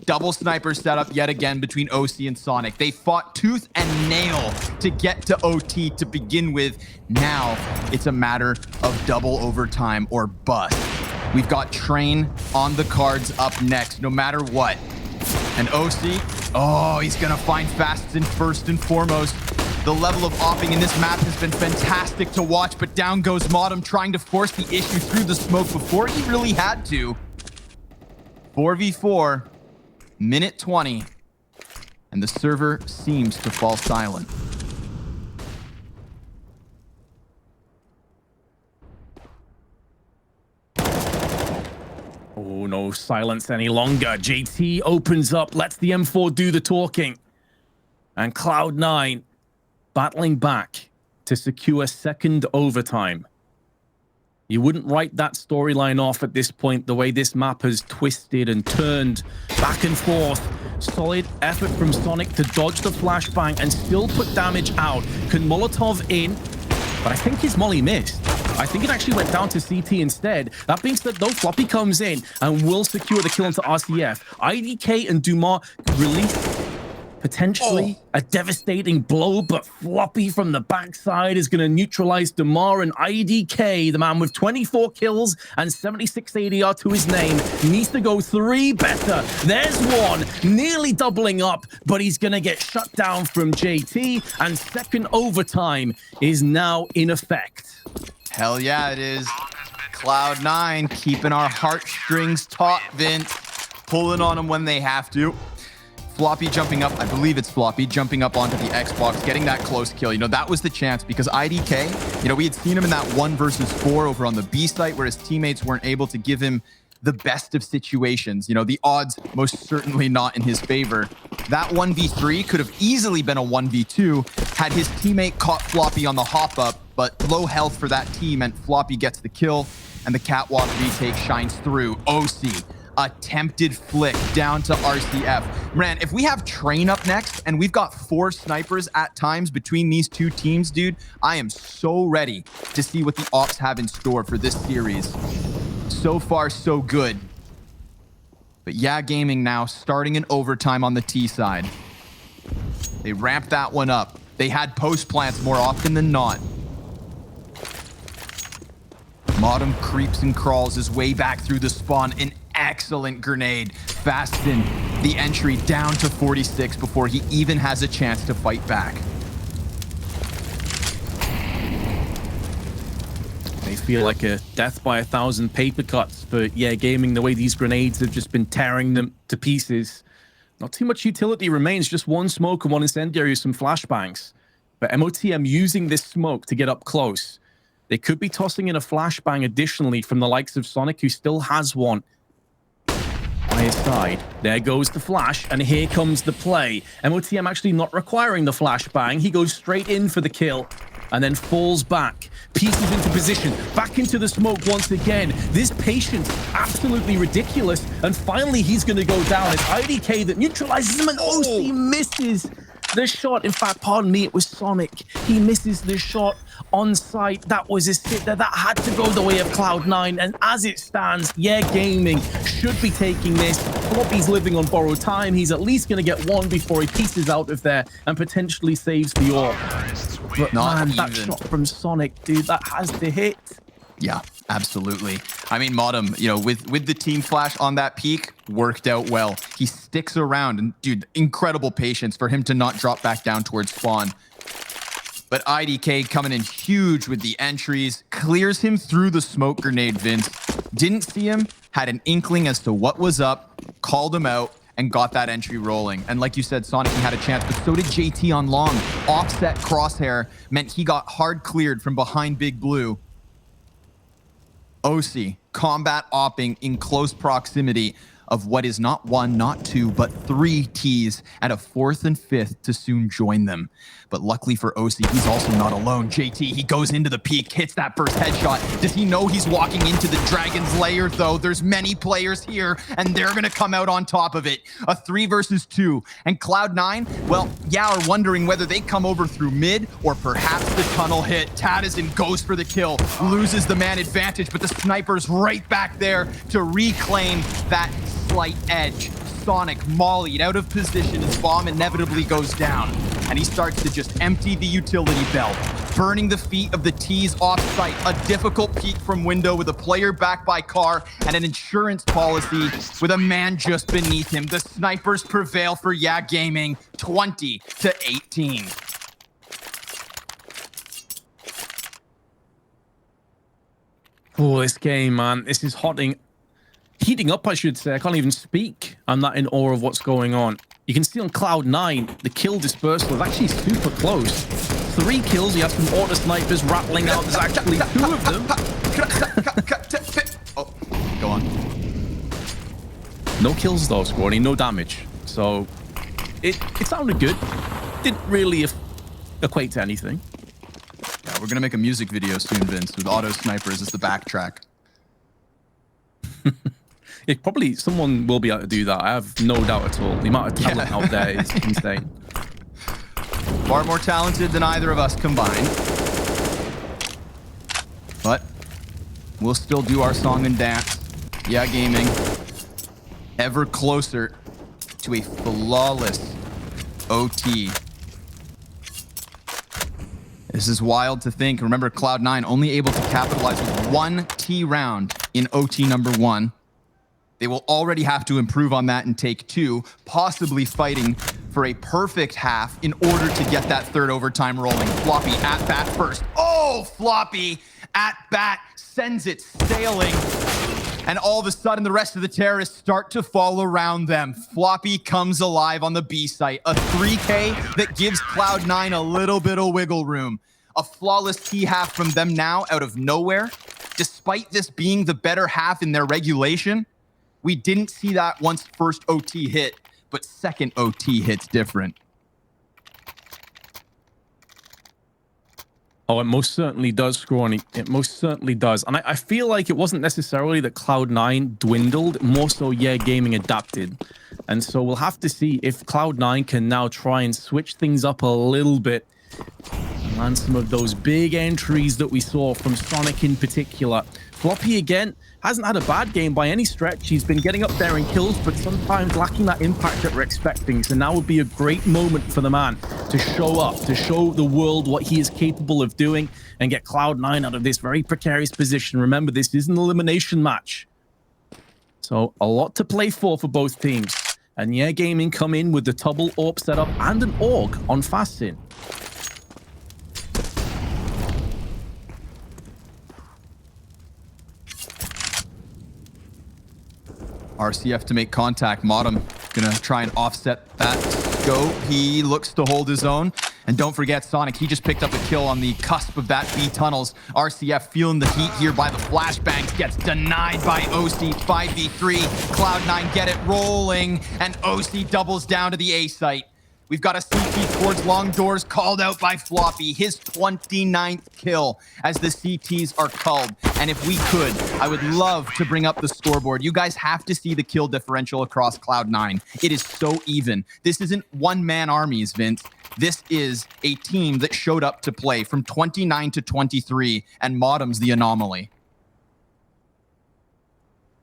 Double sniper setup yet again between OC and Sonic. They fought tooth and nail to get to OT to begin with. Now it's a matter of double overtime or bust. We've got Train on the cards up next, no matter what. And OC, oh, he's gonna find Fasten first and foremost. The level of opping in this map has been fantastic to watch, but down goes Modem trying to force the issue through the smoke before he really had to. 4v4, minute 20, and the server seems to fall silent. Oh, no silence any longer. JT opens up, lets the M4 do the talking. And Cloud9 battling back to secure second overtime. You wouldn't write that storyline off at this point, the way this map has twisted and turned back and forth. Solid effort from Sonic to dodge the flashbang and still put damage out. Can Molotov in? But I think his molly missed. I think it actually went down to CT instead. That being said, though, Floppy comes in and will secure the kill into RCF. IDK and Dumont release potentially a devastating blow, but Floppy from the backside is going to neutralize Dumont, and IDK, the man with 24 kills and 76 ADR to his name, needs to go 3 better. There's one, nearly doubling up, but he's going to get shut down from JT, and second overtime is now in effect. Hell yeah, it is. Cloud9 keeping our heartstrings taut, Vince. Pulling on them when they have to. Floppy jumping up, I believe it's Floppy, jumping up onto the Xbox, getting that close kill. You know, that was the chance because IDK, you know, we had seen him in that 1 versus 4 over on the B site where his teammates weren't able to give him the best of situations. You know, the odds most certainly not in his favor. That 1v3 could have easily been a 1v2 had his teammate caught Floppy on the hop up, but low health for that team and Floppy gets the kill and the catwalk retake shines through. OC. Attempted flick down to RCF. Man, if we have Train up next and we've got 4 snipers at times between these 2 teams, dude, I am so ready to see what the Ops have in store for this series. So far, so good. But yeah, Gaming now starting in overtime on the T side. They ramped that one up. They had post plants more often than not. Modem creeps and crawls his way back through the spawn. An excellent grenade. Fasten the entry down to 46 before he even has a chance to fight back. They feel like a death by 1,000 paper cuts, but yeah, Gaming, the way these grenades have just been tearing them to pieces. Not too much utility remains, just 1 smoke and 1 incendiary, some flashbangs. But MOTM using this smoke to get up close. They could be tossing in a flashbang additionally from the likes of Sonic, who still has one by his side. There goes the flash, and here comes the play. MOTM actually not requiring the flashbang. He goes straight in for the kill. and then falls back, pieces into position, back into the smoke once again. This patience, absolutely ridiculous. And finally, he's going to go down. It's IDK that neutralizes him, and OC misses the shot. In fact, pardon me, it was Sonic. He misses the shot on site. That was a sitter that had to go the way of Cloud9. And as it stands, Yeah Gaming should be taking this. Floppy's living on borrowed time. He's at least going to get one before he pieces out of there and potentially saves the AWP. But man, that shot from Sonic, dude, that has to hit. Yeah, absolutely. I mean, Modem, you know, with the team flash on that peak, worked out well. He sticks around, and dude, incredible patience for him to not drop back down towards spawn. But IDK coming in huge with the entries, clears him through the smoke grenade, Vince. Didn't see him, had an inkling as to what was up, called him out, and got that entry rolling. And like you said, Sonic, he had a chance, but so did JT on long. Offset crosshair meant he got hard cleared from behind Big Blue. OC, combat opping in close proximity of what is not one, not two, but 3 Ts at a 4th and 5th to soon join them. But luckily for OC, he's also not alone. JT, he goes into the peak, hits that first headshot. Does he know he's walking into the Dragon's Lair, though? There's many players here, and they're going to come out on top of it. A 3 versus 2. And Cloud9, well, yeah, are wondering whether they come over through mid or perhaps the tunnel hit. Tadazin goes for the kill, loses the man advantage, but the sniper's right back there to reclaim that slight edge. Sonic mollied out of position as bomb inevitably goes down, and he starts to just empty the utility belt, burning the feet of the T's off site. A difficult peek from window with a player back by car and an insurance policy with a man just beneath him. The snipers prevail for Yeah Gaming, 20-18. Oh, this game, man, this is heating up, I should say. I can't even speak. I'm not in awe of what's going on. You can see on Cloud9, the kill dispersal is actually super close. 3 kills, you have some auto snipers rattling out. There's actually 2 of them. Oh, go on. No kills though, Squaddy, no damage. So it sounded good. Didn't really equate to anything. Yeah, we're gonna make a music video soon, Vince, with auto snipers as the backtrack. It probably someone will be able to do that. I have no doubt at all. The amount of talent out there is insane. Far more talented than either of us combined. But we'll still do our song and dance. Yeah Gaming, ever closer to a flawless OT. This is wild to think. Remember, Cloud9 only able to capitalize with 1 T round in OT number 1. They will already have to improve on that in take 2, possibly fighting for a perfect half in order to get that 3rd overtime rolling. Floppy at bat first. Oh, Floppy at bat sends it sailing. And all of a sudden, the rest of the terrorists start to fall around them. Floppy comes alive on the B site. A 3K that gives Cloud9 a little bit of wiggle room. A flawless T half from them now out of nowhere. Despite this being the better half in their regulation, we didn't see that once first OT hit, but second OT hits different. Oh, it most certainly does, Scrawny. It most certainly does. And I feel like it wasn't necessarily that Cloud9 dwindled, more so Yeah Gaming adapted. And so we'll have to see if Cloud9 can now try and switch things up a little bit and land some of those big entries that we saw from Sonic in particular. Floppy, again, hasn't had a bad game by any stretch. He's been getting up there in kills, but sometimes lacking that impact that we're expecting. So now would be a great moment for the man to show up, to show the world what he is capable of doing and get Cloud9 out of this very precarious position. Remember, this is an elimination match. So a lot to play for both teams. And Yeah Gaming come in with the double AWP setup and an AUG on Fastin. RCF to make contact. Modem gonna try and offset that scope. He looks to hold his own. And don't forget, Sonic, he just picked up a kill on the cusp of that B tunnels. RCF feeling the heat here by the flashbangs, gets denied by OC. 5v3, Cloud9 get it rolling, and OC doubles down to the A site. We've got a CT towards long doors, called out by Floppy. His 29th kill as the CTs are called. And if we could, I would love to bring up the scoreboard. You guys have to see the kill differential across Cloud9. It is so even. This isn't one-man armies, Vince. This is a team that showed up to play from 29 to 23, and Modem's the anomaly.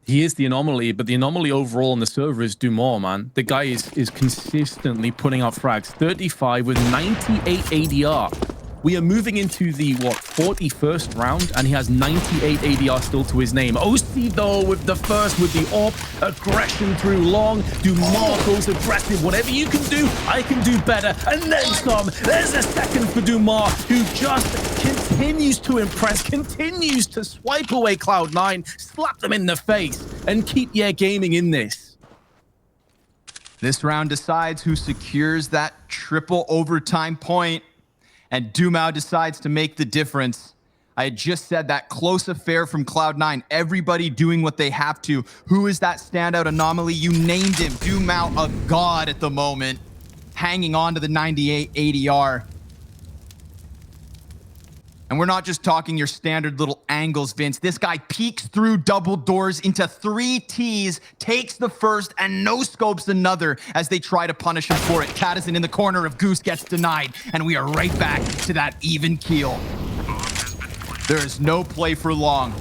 He is the anomaly, but the anomaly overall on the server is Dumont, man. The guy is consistently putting out frags. 35 with 98 ADR. We are moving into the, 41st round, and he has 98 ADR still to his name. OC, though, with the first, with the AWP, aggression through long. Dumont goes aggressive. Whatever you can do, I can do better. And then some. There's a second for Dumont, who just continues to impress, continues to swipe away Cloud9, slap them in the face, and keep Gaming in this. This round decides who secures that triple overtime point, and Dumont decides to make the difference. I had just said that close affair from Cloud9, everybody doing what they have to. Who is that standout anomaly? You named him. Dumont, a god at the moment, hanging on to the 98 ADR. And we're not just talking your standard little angles, Vince. This guy peeks through double doors into 3 Ts, takes the first, and no-scopes another as they try to punish him for it. Tadison in the corner of Goose gets denied, and we are right back to that even keel. There is no play for long.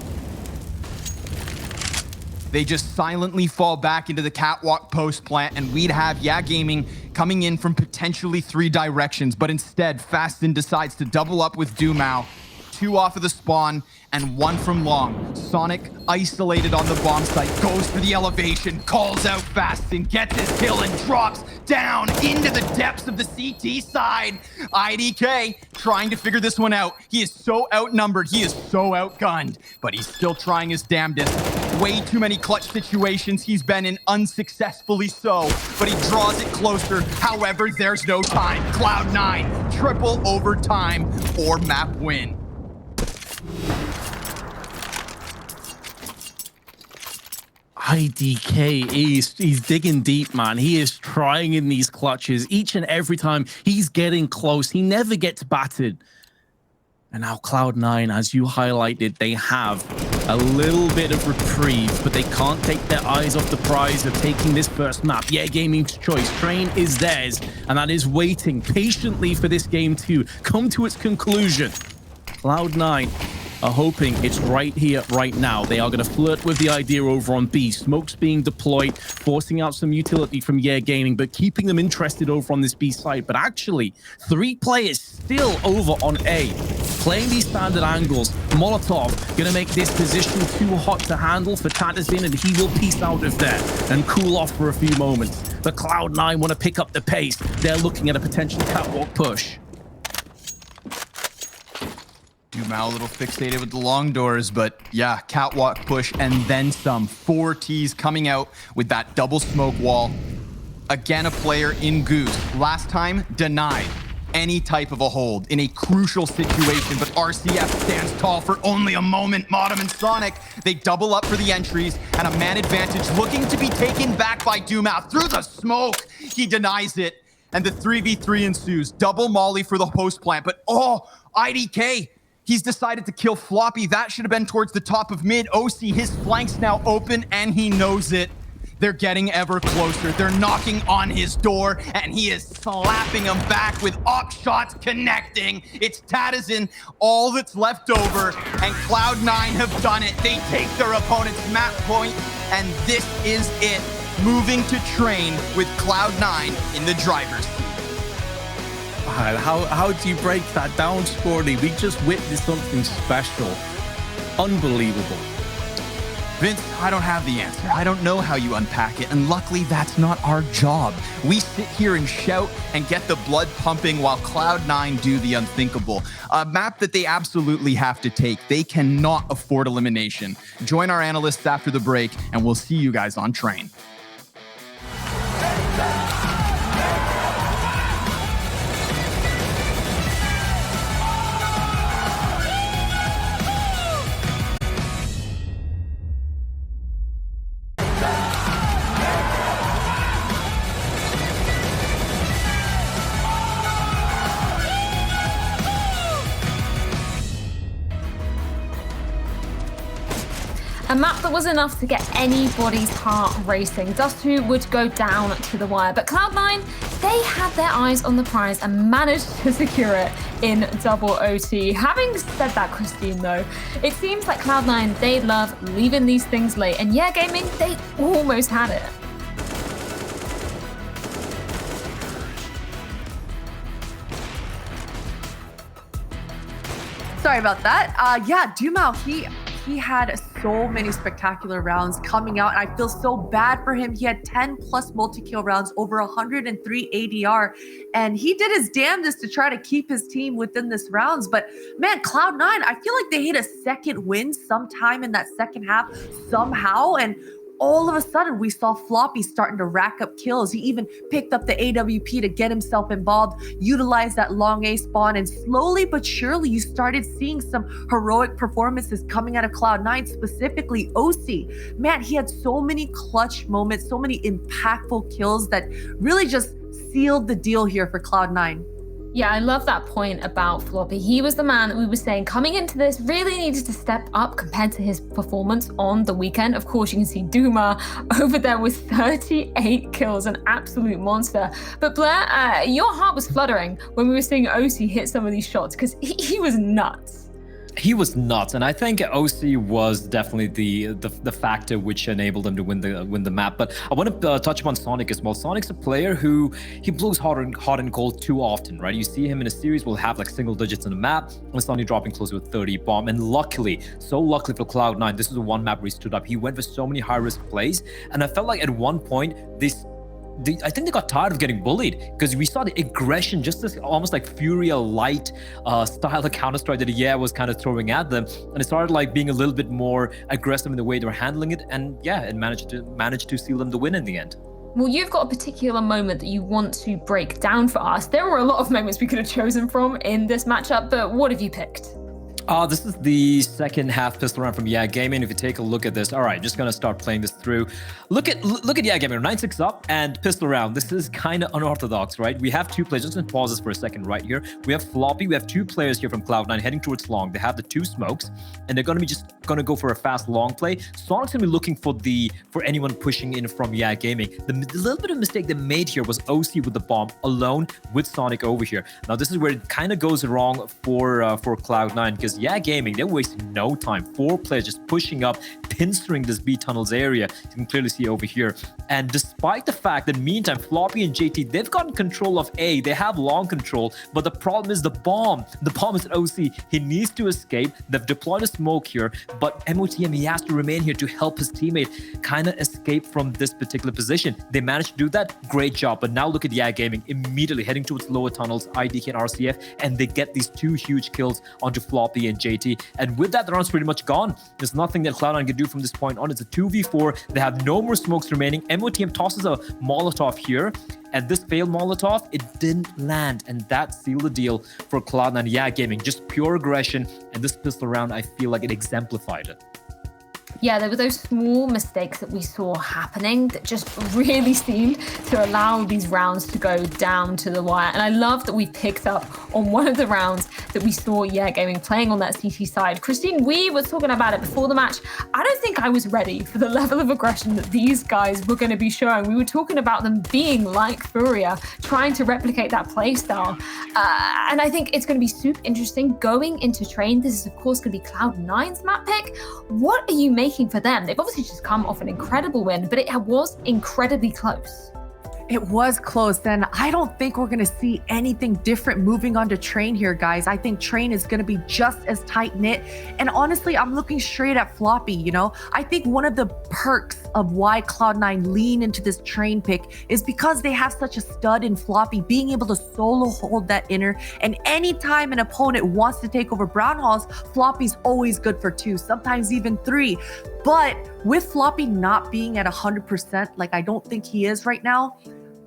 They just silently fall back into the catwalk post plant, and we'd have Gaming coming in from potentially 3 directions, but instead, Fastin decides to double up with Dumont. 2 off of the spawn, and 1 from long. Sonic, isolated on the bomb site, goes for the elevation, calls out Fastin, gets his kill, and drops down into the depths of the CT side. IDK trying to figure this one out. He is so outnumbered, he is so outgunned, but he's still trying his damnedest. Way too many clutch situations he's been in, unsuccessfully so, but he draws it closer. However, there's no time. Cloud9, triple overtime or map win. IDK he's digging deep, man. He is trying in these clutches each and every time. He's getting close. He never gets battered. And now Cloud9, as you highlighted, they have a little bit of reprieve, but they can't take their eyes off the prize of taking this first map. Gaming's choice. Train is theirs, and that is waiting patiently for this game to come to its conclusion. Cloud9 are hoping it's right here, right now. They are going to flirt with the idea over on B. Smoke's being deployed, forcing out some utility from Gaming, but keeping them interested over on this B side. But actually, 3 players still over on A, playing these standard angles. Molotov going to make this position too hot to handle for Tadison, and he will peace out of there and cool off for a few moments. The Cloud9 want to pick up the pace. They're looking at a potential catwalk push. Dumont a little fixated with the long doors, but yeah, catwalk push and then some. 4 Ts coming out with that double smoke wall. Again, a player in Goose. Last time, denied any type of a hold in a crucial situation, but RCF stands tall for only a moment. Modem and Sonic, they double up for the entries, and a man advantage looking to be taken back by Dumont through the smoke. He denies it, and the 3v3 ensues. Double molly for the post plant, but IDK, he's decided to kill Floppy. That should have been towards the top of mid. OC, his flank's now open, and he knows it. They're getting ever closer. They're knocking on his door, and he is slapping him back with op shots connecting. It's Tadison, all that's left over, and Cloud9 have done it. They take their opponent's map point, and this is it. Moving to Train with Cloud9 in the driver's seat. How do you break that down, Scorny? We just witnessed something special. Unbelievable. Vince, I don't have the answer. I don't know how you unpack it, and luckily that's not our job. We sit here and shout and get the blood pumping while Cloud9 do the unthinkable. A map that they absolutely have to take. They cannot afford elimination. Join our analysts after the break, and we'll see you guys on Train. A map that was enough to get anybody's heart racing. Dust2 would go down to the wire, but Cloud9, they had their eyes on the prize and managed to secure it in double OT. Having said that, Christine, though, it seems like Cloud9, they love leaving these things late, and yeah, gaming, they almost had it. Sorry about that. Yeah, Dumao, he had so many spectacular rounds coming out, and I feel so bad for him. He had 10 plus multi-kill rounds, over 103 ADR, and he did his damnedest to try to keep his team within this rounds. But man, Cloud9, I feel like they hit a second win sometime in that second half somehow, and all of a sudden, we saw Floppy starting to rack up kills. He even picked up the AWP to get himself involved, utilized that long A spawn, and slowly but surely, you started seeing some heroic performances coming out of Cloud9, specifically OC. Man, he had so many clutch moments, so many impactful kills that really just sealed the deal here for Cloud9. Yeah, I love that point about Floppy. He was the man that we were saying coming into this really needed to step up compared to his performance on the weekend. Of course, you can see Duma over there with 38 kills, an absolute monster. But Blair, your heart was fluttering when we were seeing OC hit some of these shots because he was nuts. He was nuts, and I think OC was definitely the factor which enabled him to win the map. But I want to touch upon Sonic as well. Sonic's a player who he blows hot and cold too often, right? You see him in a series will have like single digits on the map, and suddenly dropping close to a 30 bomb. And luckily for Cloud9, this is the one map where he stood up. He went for so many high risk plays, and I felt like at one point I think they got tired of getting bullied because we saw the aggression, just this almost like Furia light style of Counter-Strike that was kind of throwing at them, and it started like being a little bit more aggressive in the way they were handling it, and it managed to seal them the win in the end. Well, you've got a particular moment that you want to break down for us. There were a lot of moments we could have chosen from in this matchup, but what have you picked? This is the second half pistol round from Gaming. If you take a look at this, all right, just gonna start playing this through. Look at Gaming, 9-6 up and pistol round. This is kind of unorthodox, right? We have two players. Just gonna pause this for a second right here. We have Floppy. We have two players here from Cloud9 heading towards long. They have the two smokes, and they're gonna be just gonna go for a fast long play. Sonic's gonna be looking for anyone pushing in from Gaming. The little bit of mistake they made here was OC with the bomb alone with Sonic over here. Now this is where it kind of goes wrong for Cloud9 because Gaming, they're wasting no time. 4 players just pushing up, pinstering this B tunnels area. You can clearly see over here. And despite the fact that meantime, Floppy and JT, they've gotten control of A. They have long control, but the problem is the bomb. The bomb is at OC. He needs to escape. They've deployed a smoke here, but MOTM, he has to remain here to help his teammate kind of escape from this particular position. They managed to do that. Great job. But now look at Gaming immediately heading towards lower tunnels, IDK and RCF, and they get these 2 huge kills onto Floppy and JT. And with that, the round's pretty much gone. There's nothing that Cloud9 can do from this point on. It's a 2v4. They have no more smokes remaining. MOTM tosses a Molotov here, and this failed Molotov, it didn't land, and that sealed the deal for Cloud9. Gaming, just pure aggression, and this pistol round, I feel like it exemplified it. Yeah, there were those small mistakes that we saw happening that just really seemed to allow these rounds to go down to the wire. And I love that we picked up on one of the rounds that we saw Gaming playing on that CT side. Christine, we were talking about it before the match. I don't think I was ready for the level of aggression that these guys were going to be showing. We were talking about them being like Furia, trying to replicate that playstyle. And I think it's going to be super interesting going into train. This is, of course, going to be Cloud9's map pick. What are you making for them? They've obviously just come off an incredible win, but it was incredibly close. It was close, and I don't think we're going to see anything different moving on to Train here, guys. I think Train is going to be just as tight-knit, and honestly, I'm looking straight at Floppy, you know? I think one of the perks of why Cloud9 lean into this Train pick is because they have such a stud in Floppy, being able to solo hold that inner, and anytime an opponent wants to take over Brown Halls, Floppy's always good for 2, sometimes even 3. But with Floppy not being at 100%, like I don't think he is right now,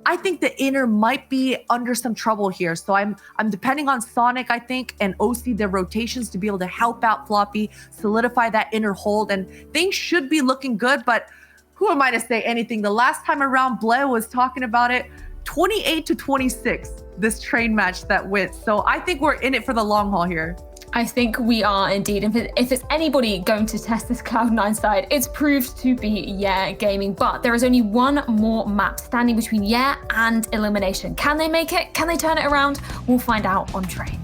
I think the inner might be under some trouble here. So I'm depending on Sonic, I think, and OC, their rotations to be able to help out Floppy, solidify that inner hold, and things should be looking good. But who am I to say anything? The last time around, Blair was talking about it, 28-26, this Train match that went. So I think we're in it for the long haul here. I think we are indeed. If it's anybody going to test this Cloud9 side, it's proved to be Yeah Gaming. But there is only one more map standing between Yeah and Elimination. Can they make it? Can they turn it around? We'll find out on Train.